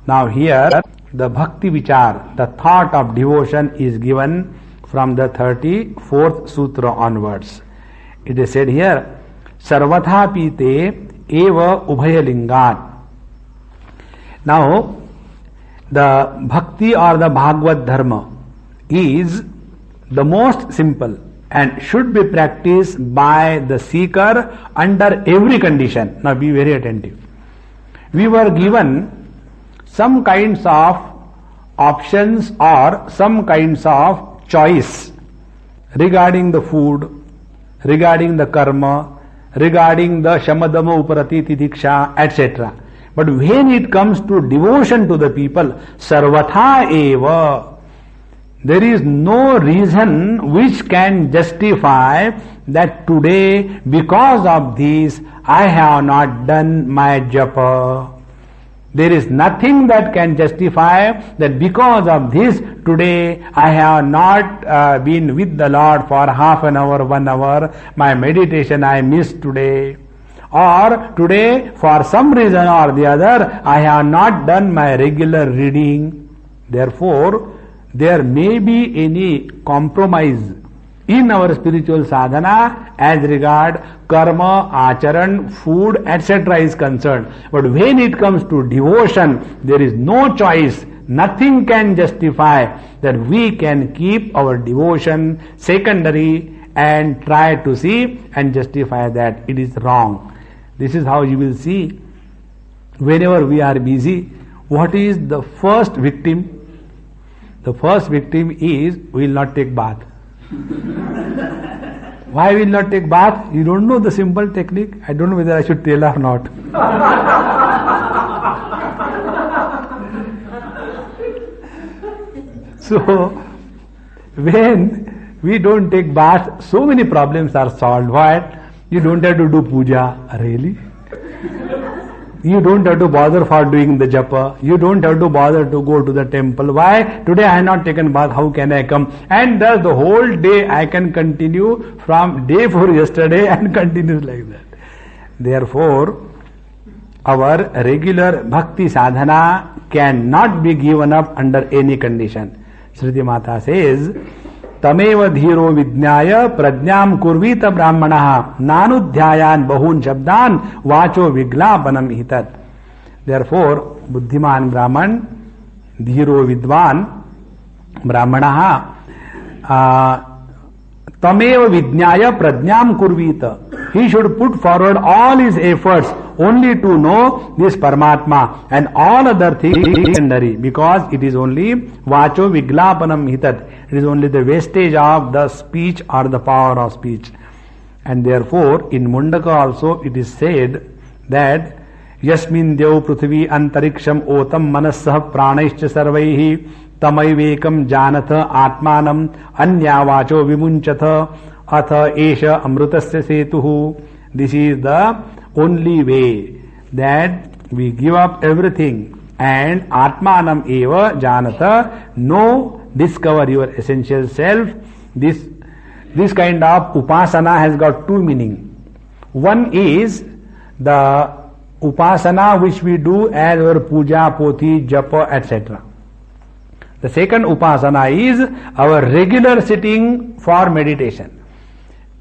Now here the bhakti vichar, the thought of devotion, is given from the 34th sutra onwards. It is said here, sarvatha pite eva ubhayalingat. Now the bhakti or the bhagavad dharma is the most simple and should be practiced by the seeker under every condition. Now be very attentive. We were given some kinds of options or some kinds of choice regarding the food, regarding the karma, regarding the shamadama uparati tidiksha, etc. But when it comes to devotion to the people, sarvatha eva, there is no reason which can justify that today, because of this, I have not done my japa. There is nothing that can justify that because of this, today I have not been with the Lord for half an hour, 1 hour, my meditation I missed today. Or today, for some reason or the other, I have not done my regular reading. Therefore, there may be any compromise in our spiritual sadhana as regard karma, acharan, food, etc. is concerned. But when it comes to devotion, there is no choice. Nothing can justify that we can keep our devotion secondary and try to see and justify that it is wrong. This is how you will see whenever we are busy. What is the first victim? The first victim is we will not take bath. Why will not take bath? You don't know the simple technique. I don't know whether I should tell or not. So, when we don't take bath, so many problems are solved. Why? You don't have to do puja. Really? You don't have to bother for doing the japa. You don't have to bother to go to the temple. Why? Today I have not taken bath. How can I come? And thus the whole day I can continue from day before yesterday and continues like that. Therefore, our regular bhakti sadhana cannot be given up under any condition. Sriti Mata says, तमेव धीरो विज्ञाय प्रज्ञाम कुर्वीत ब्राह्मणः नानुध्यायान बहून शब्दान वाचो विग्लापनम हितत्. Therefore, बुद्धिमान ब्राह्मण, धीरो विद्वान ब्राह्मणः तमेव विज्ञाय Pragyam कुर्वीत. He should put forward all his efforts only to know this Paramatma, and all other things secondary, because it is only vacho viglapanam hitat. It is only the wastage of the speech or the power of speech. And therefore, in Mundaka also it is said that Yasmin Dev Prithvi Antariksham Otam Manasah Pranaischa Sarvaihi Tamaivekam Janatha Atmanam Anya Vacho Vimunchatha Atha Esha Amrutasya Setuhu. This is the only way that we give up everything and Atmanam Eva Janatha, know, discover your essential self. This kind of upasana has got two meaning. One is the upasana which we do as our puja, poti, japa, etc. The second upasana is our regular sitting for meditation.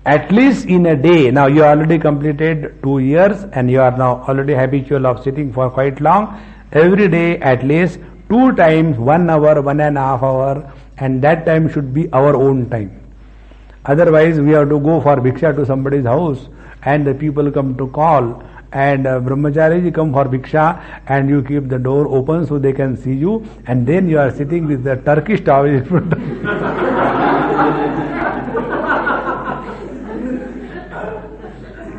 At least in a day. Now you already completed 2 years and you are now already habitual of sitting for quite long. Every day at least 2 times, 1 hour, 1.5 hours, and that time should be our own time. Otherwise, we have to go for bhiksha to somebody's house, and the people come to call, and brahmachariji come for bhiksha, and you keep the door open so they can see you, and then you are sitting with the Turkish towel in front of you.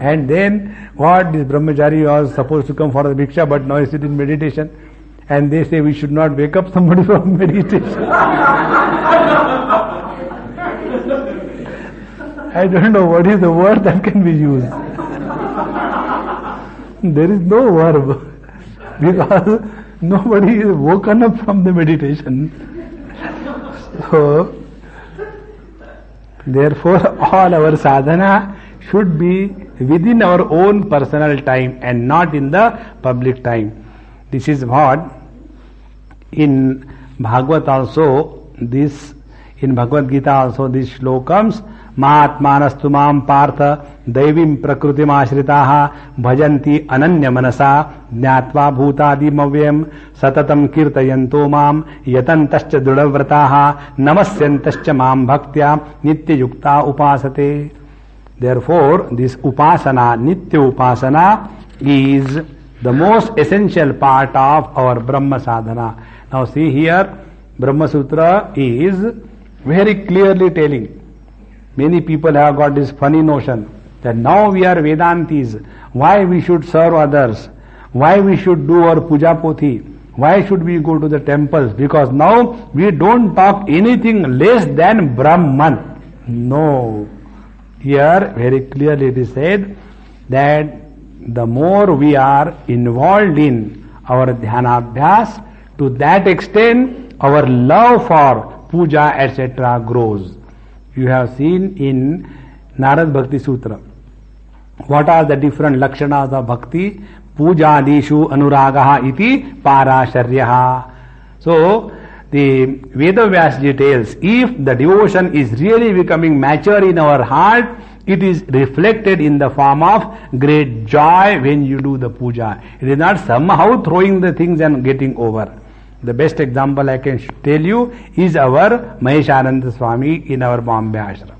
And then what, this brahmachari was supposed to come for the bhiksha, but now he sit in meditation, and they say we should not wake up somebody from meditation. I don't know what is the word that can be used. There is no verb, because nobody is woken up from the meditation. So, therefore, all our sadhana should be within our own personal time and not in the public time. This is what in Bhagavad also, this in Bhagavad Gita also this shloka comes. महात्मानस्तु माम पार्थ दैवीं प्रकृतिम आश्रिताः भजन्ति अनन्य मनसा ज्ञात्वा भूतादिमव्ययम् सततं कीर्तयन्तो माम यतन्तश्च दृढव्रताः नमस्यन्तश्च माम भक्त्या नित्ययुक्ता उपासते. Therefore, this upasana, nitya upasana, is the most essential part of our Brahma sadhana. Now see here, Brahma Sutra is very clearly telling. Many people have got this funny notion that now we are Vedantis, why we should serve others, why we should do our puja pothi, why should we go to the temples, because now we don't talk anything less than Brahman. No. Here very clearly it is said that the more we are involved in our dhyanabhyas, to that extent our love for puja etc. grows. You have seen in Narad Bhakti Sutra what are the different lakshanas of bhakti. Pujadishu anuragaha iti parasharyaha. So the Vedavyasji tells, if the devotion is really becoming mature in our heart, it is reflected in the form of great joy when you do the puja. It is not somehow throwing the things and getting over. The best example I can tell you is our Maheshananda Swami in our Bombay ashram.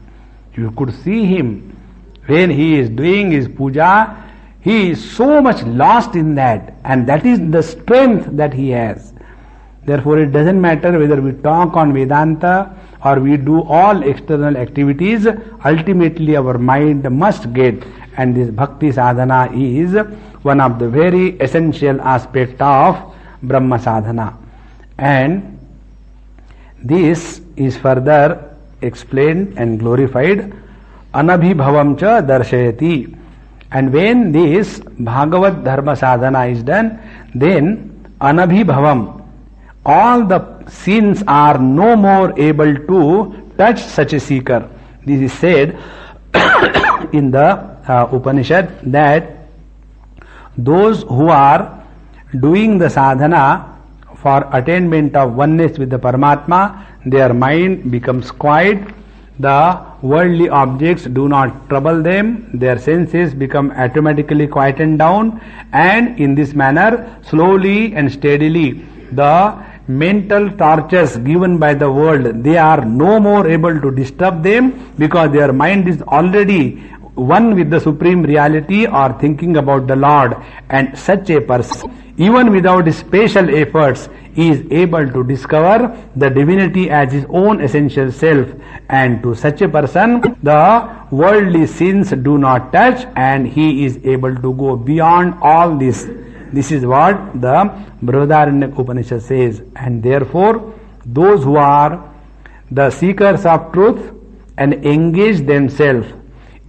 You could see him when he is doing his puja, he is so much lost in that, and that is the strength that he has. Therefore, it doesn't matter whether we talk on Vedanta or we do all external activities, ultimately our mind must get, and this bhakti sadhana is one of the very essential aspects of Brahma sadhana. And this is further explained and glorified. Anabhibhavam cha darshayati. And when this Bhagavad Dharma sadhana is done, then anabhibhavam, all the sins are no more able to touch such a seeker. This is said in the Upanishad that those who are doing the sadhana for attainment of oneness with the Paramatma, their mind becomes quiet, the worldly objects do not trouble them, their senses become automatically quietened down, and in this manner, slowly and steadily, the mental tortures given by the world, they are no more able to disturb them, because their mind is already one with the supreme reality or thinking about the Lord. And such a person, even without special efforts, is able to discover the divinity as his own essential self, and to such a person the worldly sins do not touch, and he is able to go beyond all this. This is what the Brihadaranyaka Upanishad says. And therefore, those who are the seekers of truth and engage themselves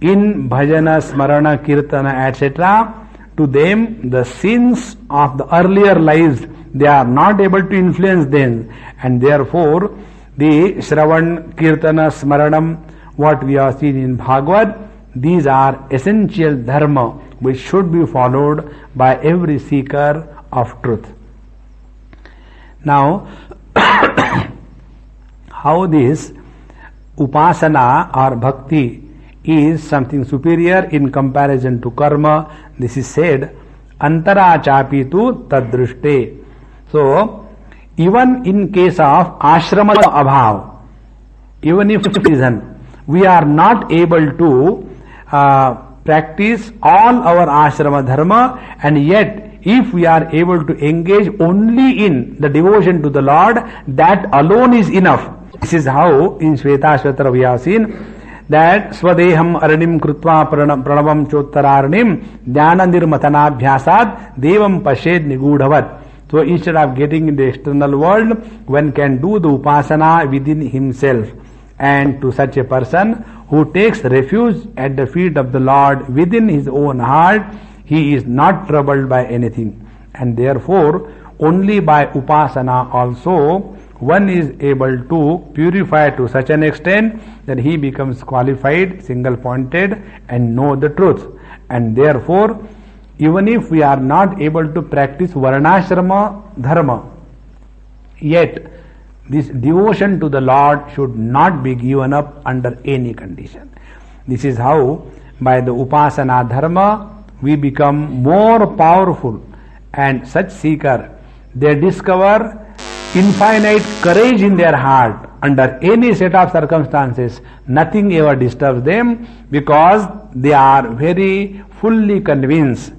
in bhajana, smarana, kirtana, etc., to them the sins of the earlier lives, they are not able to influence them, and therefore the Shravan, Kirtana, Smaranam, what we have seen in Bhagavad, these are essential dharma which should be followed by every seeker of truth. Now, how this upasana or bhakti is something superior in comparison to karma, this is said, antara chapi tu tadrushte. So, even in case of ashrama abhav, even if reason, we are not able to practice all our ashrama dharma, and yet if we are able to engage only in the devotion to the Lord, that alone is enough. This is how in Shvetashvatara we have seen that Swadeham Aranim Krutva Pranavam Chottararnim Dhyana Nirmatanabhyasad Devam Pashed Nigudhavat. So instead of getting in the external world, one can do the upasana within himself. And to such a person who takes refuge at the feet of the Lord within his own heart, he is not troubled by anything. And therefore, only by upasana also one is able to purify to such an extent that he becomes qualified, single pointed, and know the truth. And therefore, even if we are not able to practice varnashrama dharma, yet this devotion to the Lord should not be given up under any condition. This is how by the upasana dharma we become more powerful, and such seeker, they discover infinite courage in their heart. Under any set of circumstances, nothing ever disturbs them, because they are very fully convinced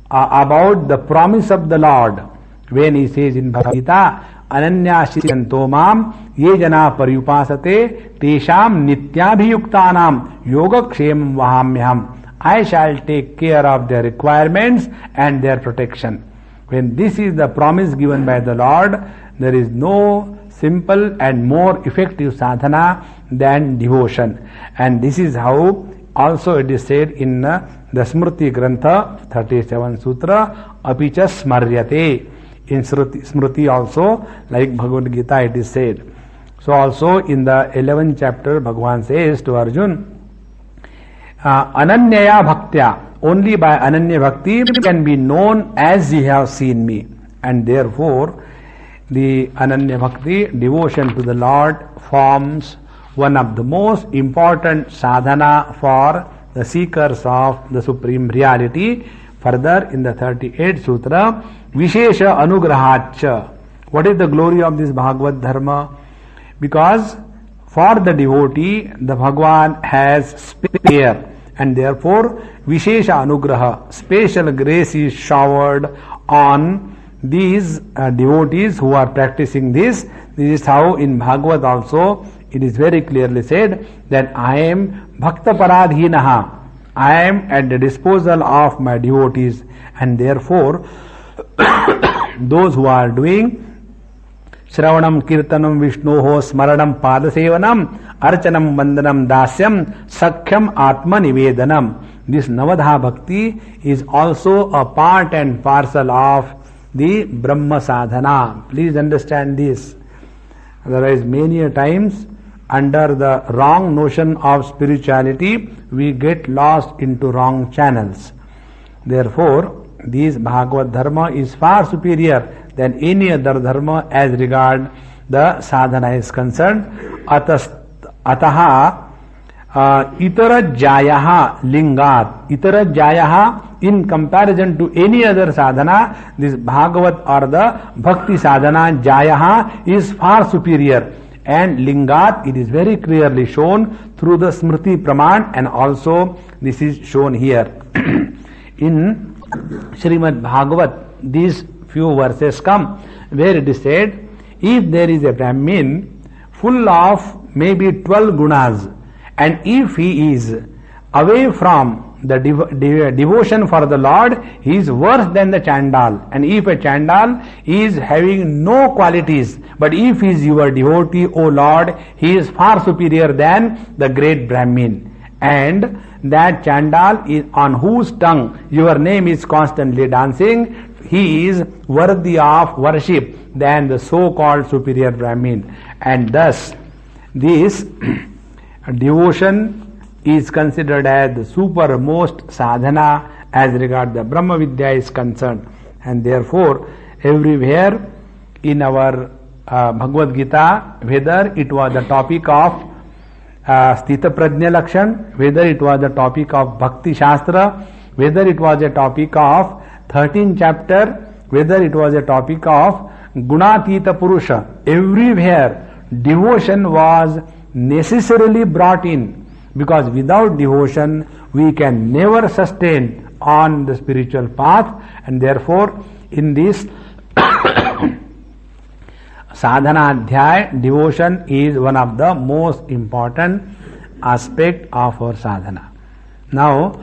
about the promise of the Lord. When he says in Bhagavad Gita, Ananyashyanto mam ye jana paryupasate tesham nityabhiyuktanam yogakshemam vahamyaham. I shall take care of their requirements and their protection. When this is the promise given by the Lord, there is no simple and more effective sadhana than devotion. And this is how also it is said in the Smriti Grantha 37 Sutra, Apicha Smaryate. In Smriti also, like Bhagavad Gita, it is said. So also in the 11th chapter, Bhagavan says to Arjun, Ananyaya Bhaktya, only by Ananya Bhakti can be known as ye have seen me. And therefore, the Ananya Bhakti, devotion to the Lord, forms one of the most important sadhana for the seekers of the Supreme Reality. Further, in the 38th Sutra, Vishesha Anugrahacha. What is the glory of this Bhagavad Dharma? Because for the devotee, the Bhagwan has spare, and therefore Vishesha Anugraha, special grace is showered on these devotees who are practicing this. This is how in Bhagavad also it is very clearly said that I am Bhakta Paradhinaha. I am at the disposal of my devotees, and therefore those who are doing Shravanam, Kirtanam, Vishnoho, Smaranam, Padasevanam, Archanam, Vandanam, Dasyam, Sakhyam, Atma Nivedanam. This Navadha Bhakti is also a part and parcel of the Brahma Sadhana. Please understand this. Otherwise, many a times, under the wrong notion of spirituality, we get lost into wrong channels. Therefore, this Bhagavad Dharma is far superior than any other dharma as regard the sadhana is concerned. Ataha itara jayaha lingat. Itara jayaha, in comparison to any other sadhana, this Bhagavat or the Bhakti sadhana, jayaha is far superior. And lingat, it is very clearly shown through the Smriti Praman, and also this is shown here. In Srimad Bhagavat, these few verses come where it is said, if there is a Brahmin full of maybe 12 gunas, and if he is away from the devotion for the Lord, he is worse than the Chandal. And if a Chandal is having no qualities, but if he is your devotee, O Lord, he is far superior than the great Brahmin. And that Chandal is on whose tongue your name is constantly dancing, he is worthy of worship than the so-called superior Brahmin. And thus, this devotion is considered as the supermost sadhana as regard the Brahma Vidya is concerned. And therefore, everywhere in our Bhagavad Gita, whether it was the topic of Sthita Prajna Lakshan, whether it was the topic of Bhakti Shastra, whether it was a topic of 13th chapter, whether it was a topic of Gunatita Purusha, everywhere devotion was necessarily brought in, because without devotion we can never sustain on the spiritual path, and therefore in this sadhana adhyay, devotion is one of the most important aspect of our sadhana. Now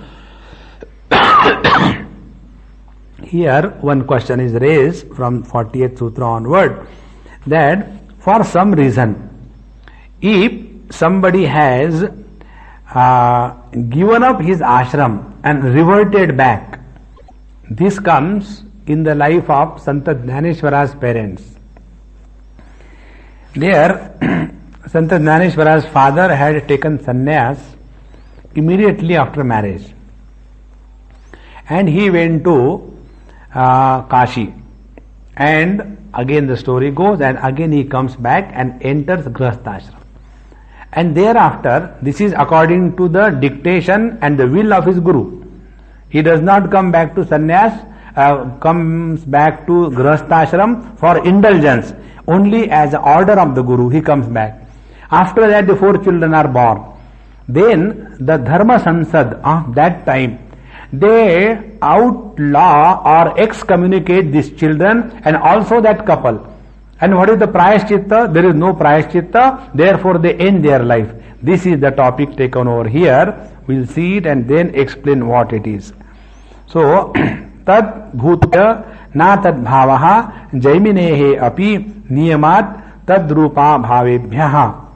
here one question is raised from 48th Sutra onward, that for some reason, if somebody has given up his ashram and reverted back, this comes in the life of Santa Jnaneshwara's parents. There, Santa Jnaneshwara's father had taken sannyas immediately after marriage, and he went to Kashi, and again the story goes, and again he comes back and enters Grihastha ashram, and thereafter, this is according to the dictation and the will of his guru. He does not come back to sannyas, comes back to Grihastha ashram for indulgence. Only as an order of the guru he comes back. After that the 4 children are born. Then the Dharma Sansad of that time, they outlaw or excommunicate these children and also that couple. And what is the prayaschitta? There is no prayaschitta, therefore they end their life. This is the topic taken over here. We'll see it and then explain what it is. So, tad bhutya na tad bhavaha jaiminehe api niyamat tad rupa bhavebhyaha.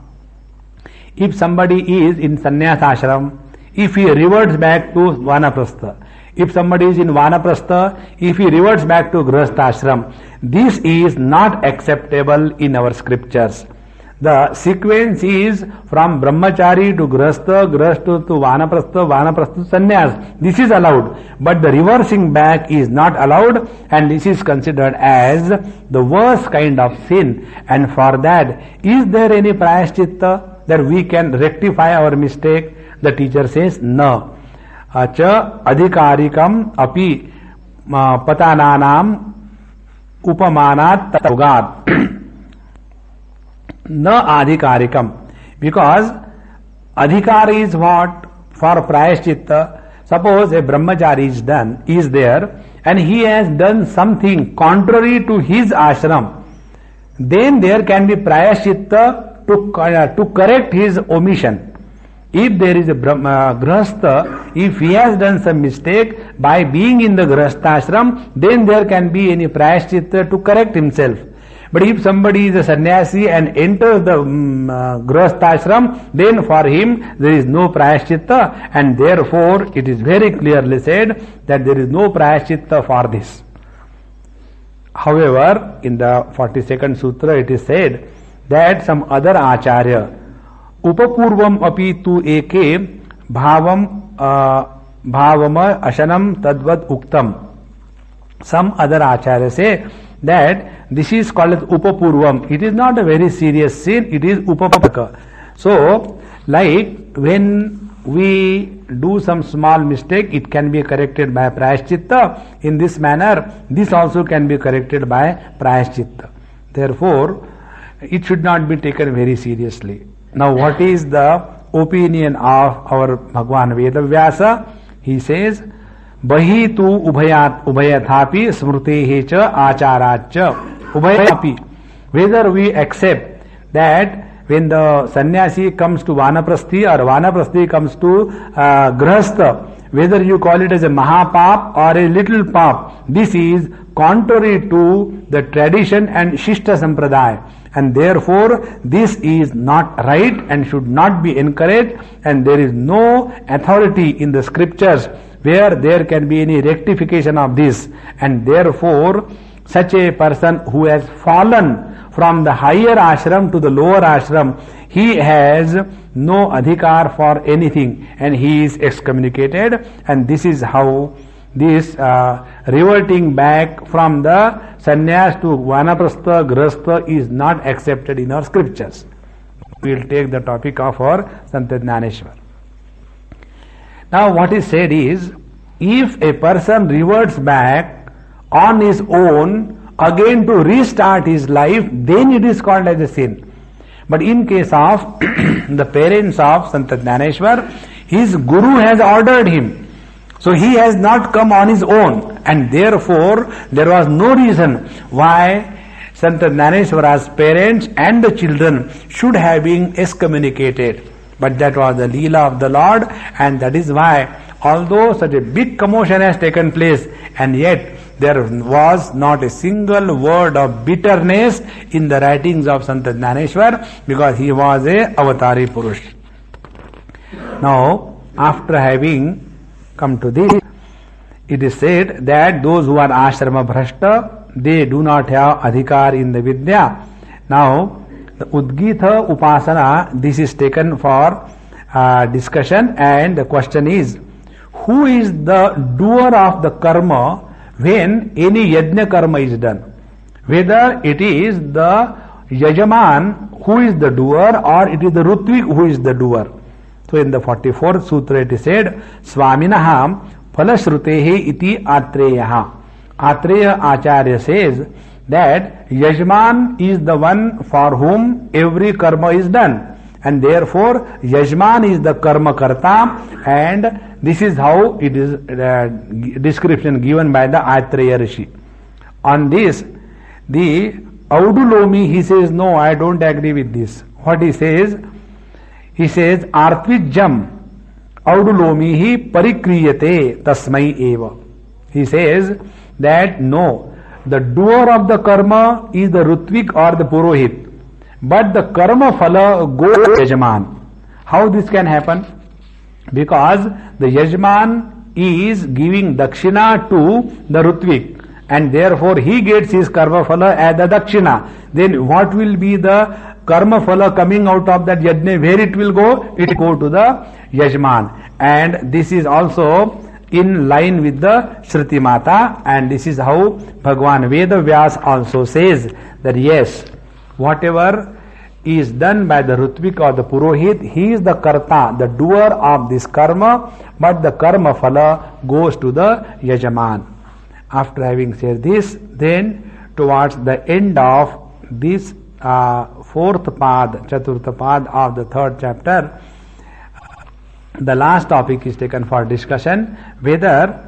If somebody is in sannyas ashram, if he reverts back to vanaprastha, if somebody is in vanaprastha, if he reverts back to grihastha ashram, this is not acceptable in our scriptures. The sequence is from brahmachari to grihastha, grihastha to vanaprastha, vanaprastha to sannyas. This is allowed, but the reversing back is not allowed, and this is considered as the worst kind of sin. And for that, is there any prayaschitta that we can rectify our mistake? The teacher says, no. Acha adhikarikam api patananam upamanat tatugat. Na adhikarikam. Because adhikar is what? For prayaschitta. Suppose a brahmachari is there and he has done something contrary to his ashram, then there can be prayaschitta to correct his omission. If there is a grihastha, if he has done some mistake by being in the grihastha ashram, then there can be any prayaschitta to correct himself. But if somebody is a sannyasi and enters the grihastha ashram, then for him there is no prayaschitta, and therefore it is very clearly said that there is no prayaschitta for this. However, in the 42nd sutra it is said that some other acharya upapurvam api tu eke bhavam ashanam tadvad uktam. Some other acharyas say that this is called as upapurvam. It is not a very serious sin, it is upapaka. So, like when we do some small mistake, it can be corrected by prayaschitta. In this manner, this also can be corrected by prayaschitta. Therefore, it should not be taken very seriously. Now, what is the opinion of our Bhagwan Vedavyasa? He says, Bahi tu ubhayathapi smrtehe cha acharach ubhayapi. Whether we accept that when the sannyasi comes to vanaprasthi or vanaprasthi comes to grihastha, whether you call it as a mahapap or a little pap, this is contrary to the tradition and shishta sampradaya, and therefore this is not right and should not be encouraged, and there is no authority in the scriptures where there can be any rectification of this, and therefore such a person who has fallen from the higher ashram to the lower ashram, he has no adhikar for anything and he is excommunicated. And this is how this reverting back from the sannyas to vanaprastha, grihastha is not accepted in our scriptures. We will take the topic of our Santa Jnaneshwar. Now what is said is, if a person reverts back on his own again to restart his life, then it is called as a sin. But in case of the parents of Sant Jnaneshwar, his guru has ordered him. So he has not come on his own, and therefore there was no reason why Sant Jnaneshwara's parents and the children should have been excommunicated. But that was the Leela of the Lord, and that is why, although such a big commotion has taken place, and yet there was not a single word of bitterness in the writings of Sant Jnaneshwar, because he was a Avatari Purush. Now, after having come to this, it is said that those who are ashrama bhrashta, they do not have adhikar in the Vidya. Now, the Udgita Upasana, this is taken for discussion, and the question is, who is the doer of the karma when any yajna karma is done? Whether it is the Yajaman who is the doer, or it is the Rutvik who is the doer. So in the 44th Sutra it is said, Swaminaham phalashrutehe iti atreyaha. Atreya Acharya says that Yajman is the one for whom every karma is done, and therefore Yajman is the karma karta, and this is how it is description given by the Atreya Rishi. On this, the Audulomi, he says, no, I don't agree with this. What he says? He says, Artvijam Audulomi hi parikriyate tasmai eva. He says that no, the doer of the karma is the Rutvik or the Purohit, but the karma phala goes to Yajman. How this can happen? Because the Yajman is giving dakshina to the Rutvik, and therefore he gets his karma phala as the dakshina. Then what will be the karma phala coming out of that yajna? Where it will go? It will go to the Yajman. And this is also in line with the Shruti Mata, and this is how Bhagwan Veda Vyas also says that yes, whatever is done by the Rutvik or the Purohit, he is the karta, the doer of this karma, but the karma phala goes to the Yajaman. After having said this, then towards the end of this fourth pad, Chaturtha pad of the third chapter, the last topic is taken for discussion, whether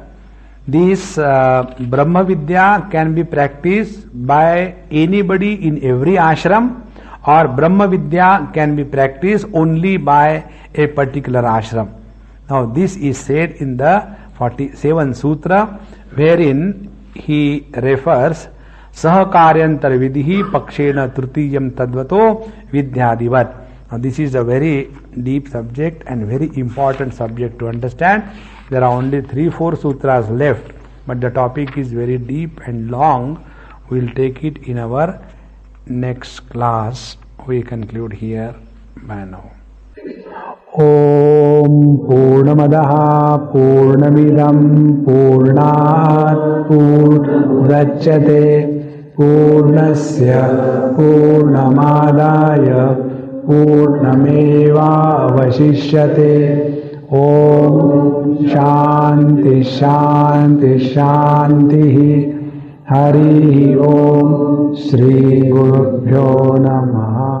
this Brahma Vidya can be practiced by anybody in every ashram, or Brahma Vidya can be practiced only by a particular ashram. Now this is said in the 47th Sutra, wherein he refers Sahakaryantar Vidhi Pakshena Trutiyam Tadvato Vidyadivat. Now this is a very deep subject and very important subject to understand. There are only 3-4 sutras left, but the topic is very deep and long. We will take it in our next class. We conclude here by now. Om Purnamadaha Purnamidam Purnat Purnachyate Purnasya Purnamadaya Purnameva Vashishyate. Om Shanti Shanti Shanti. Hari Om Shri Gurubhyo Namaha.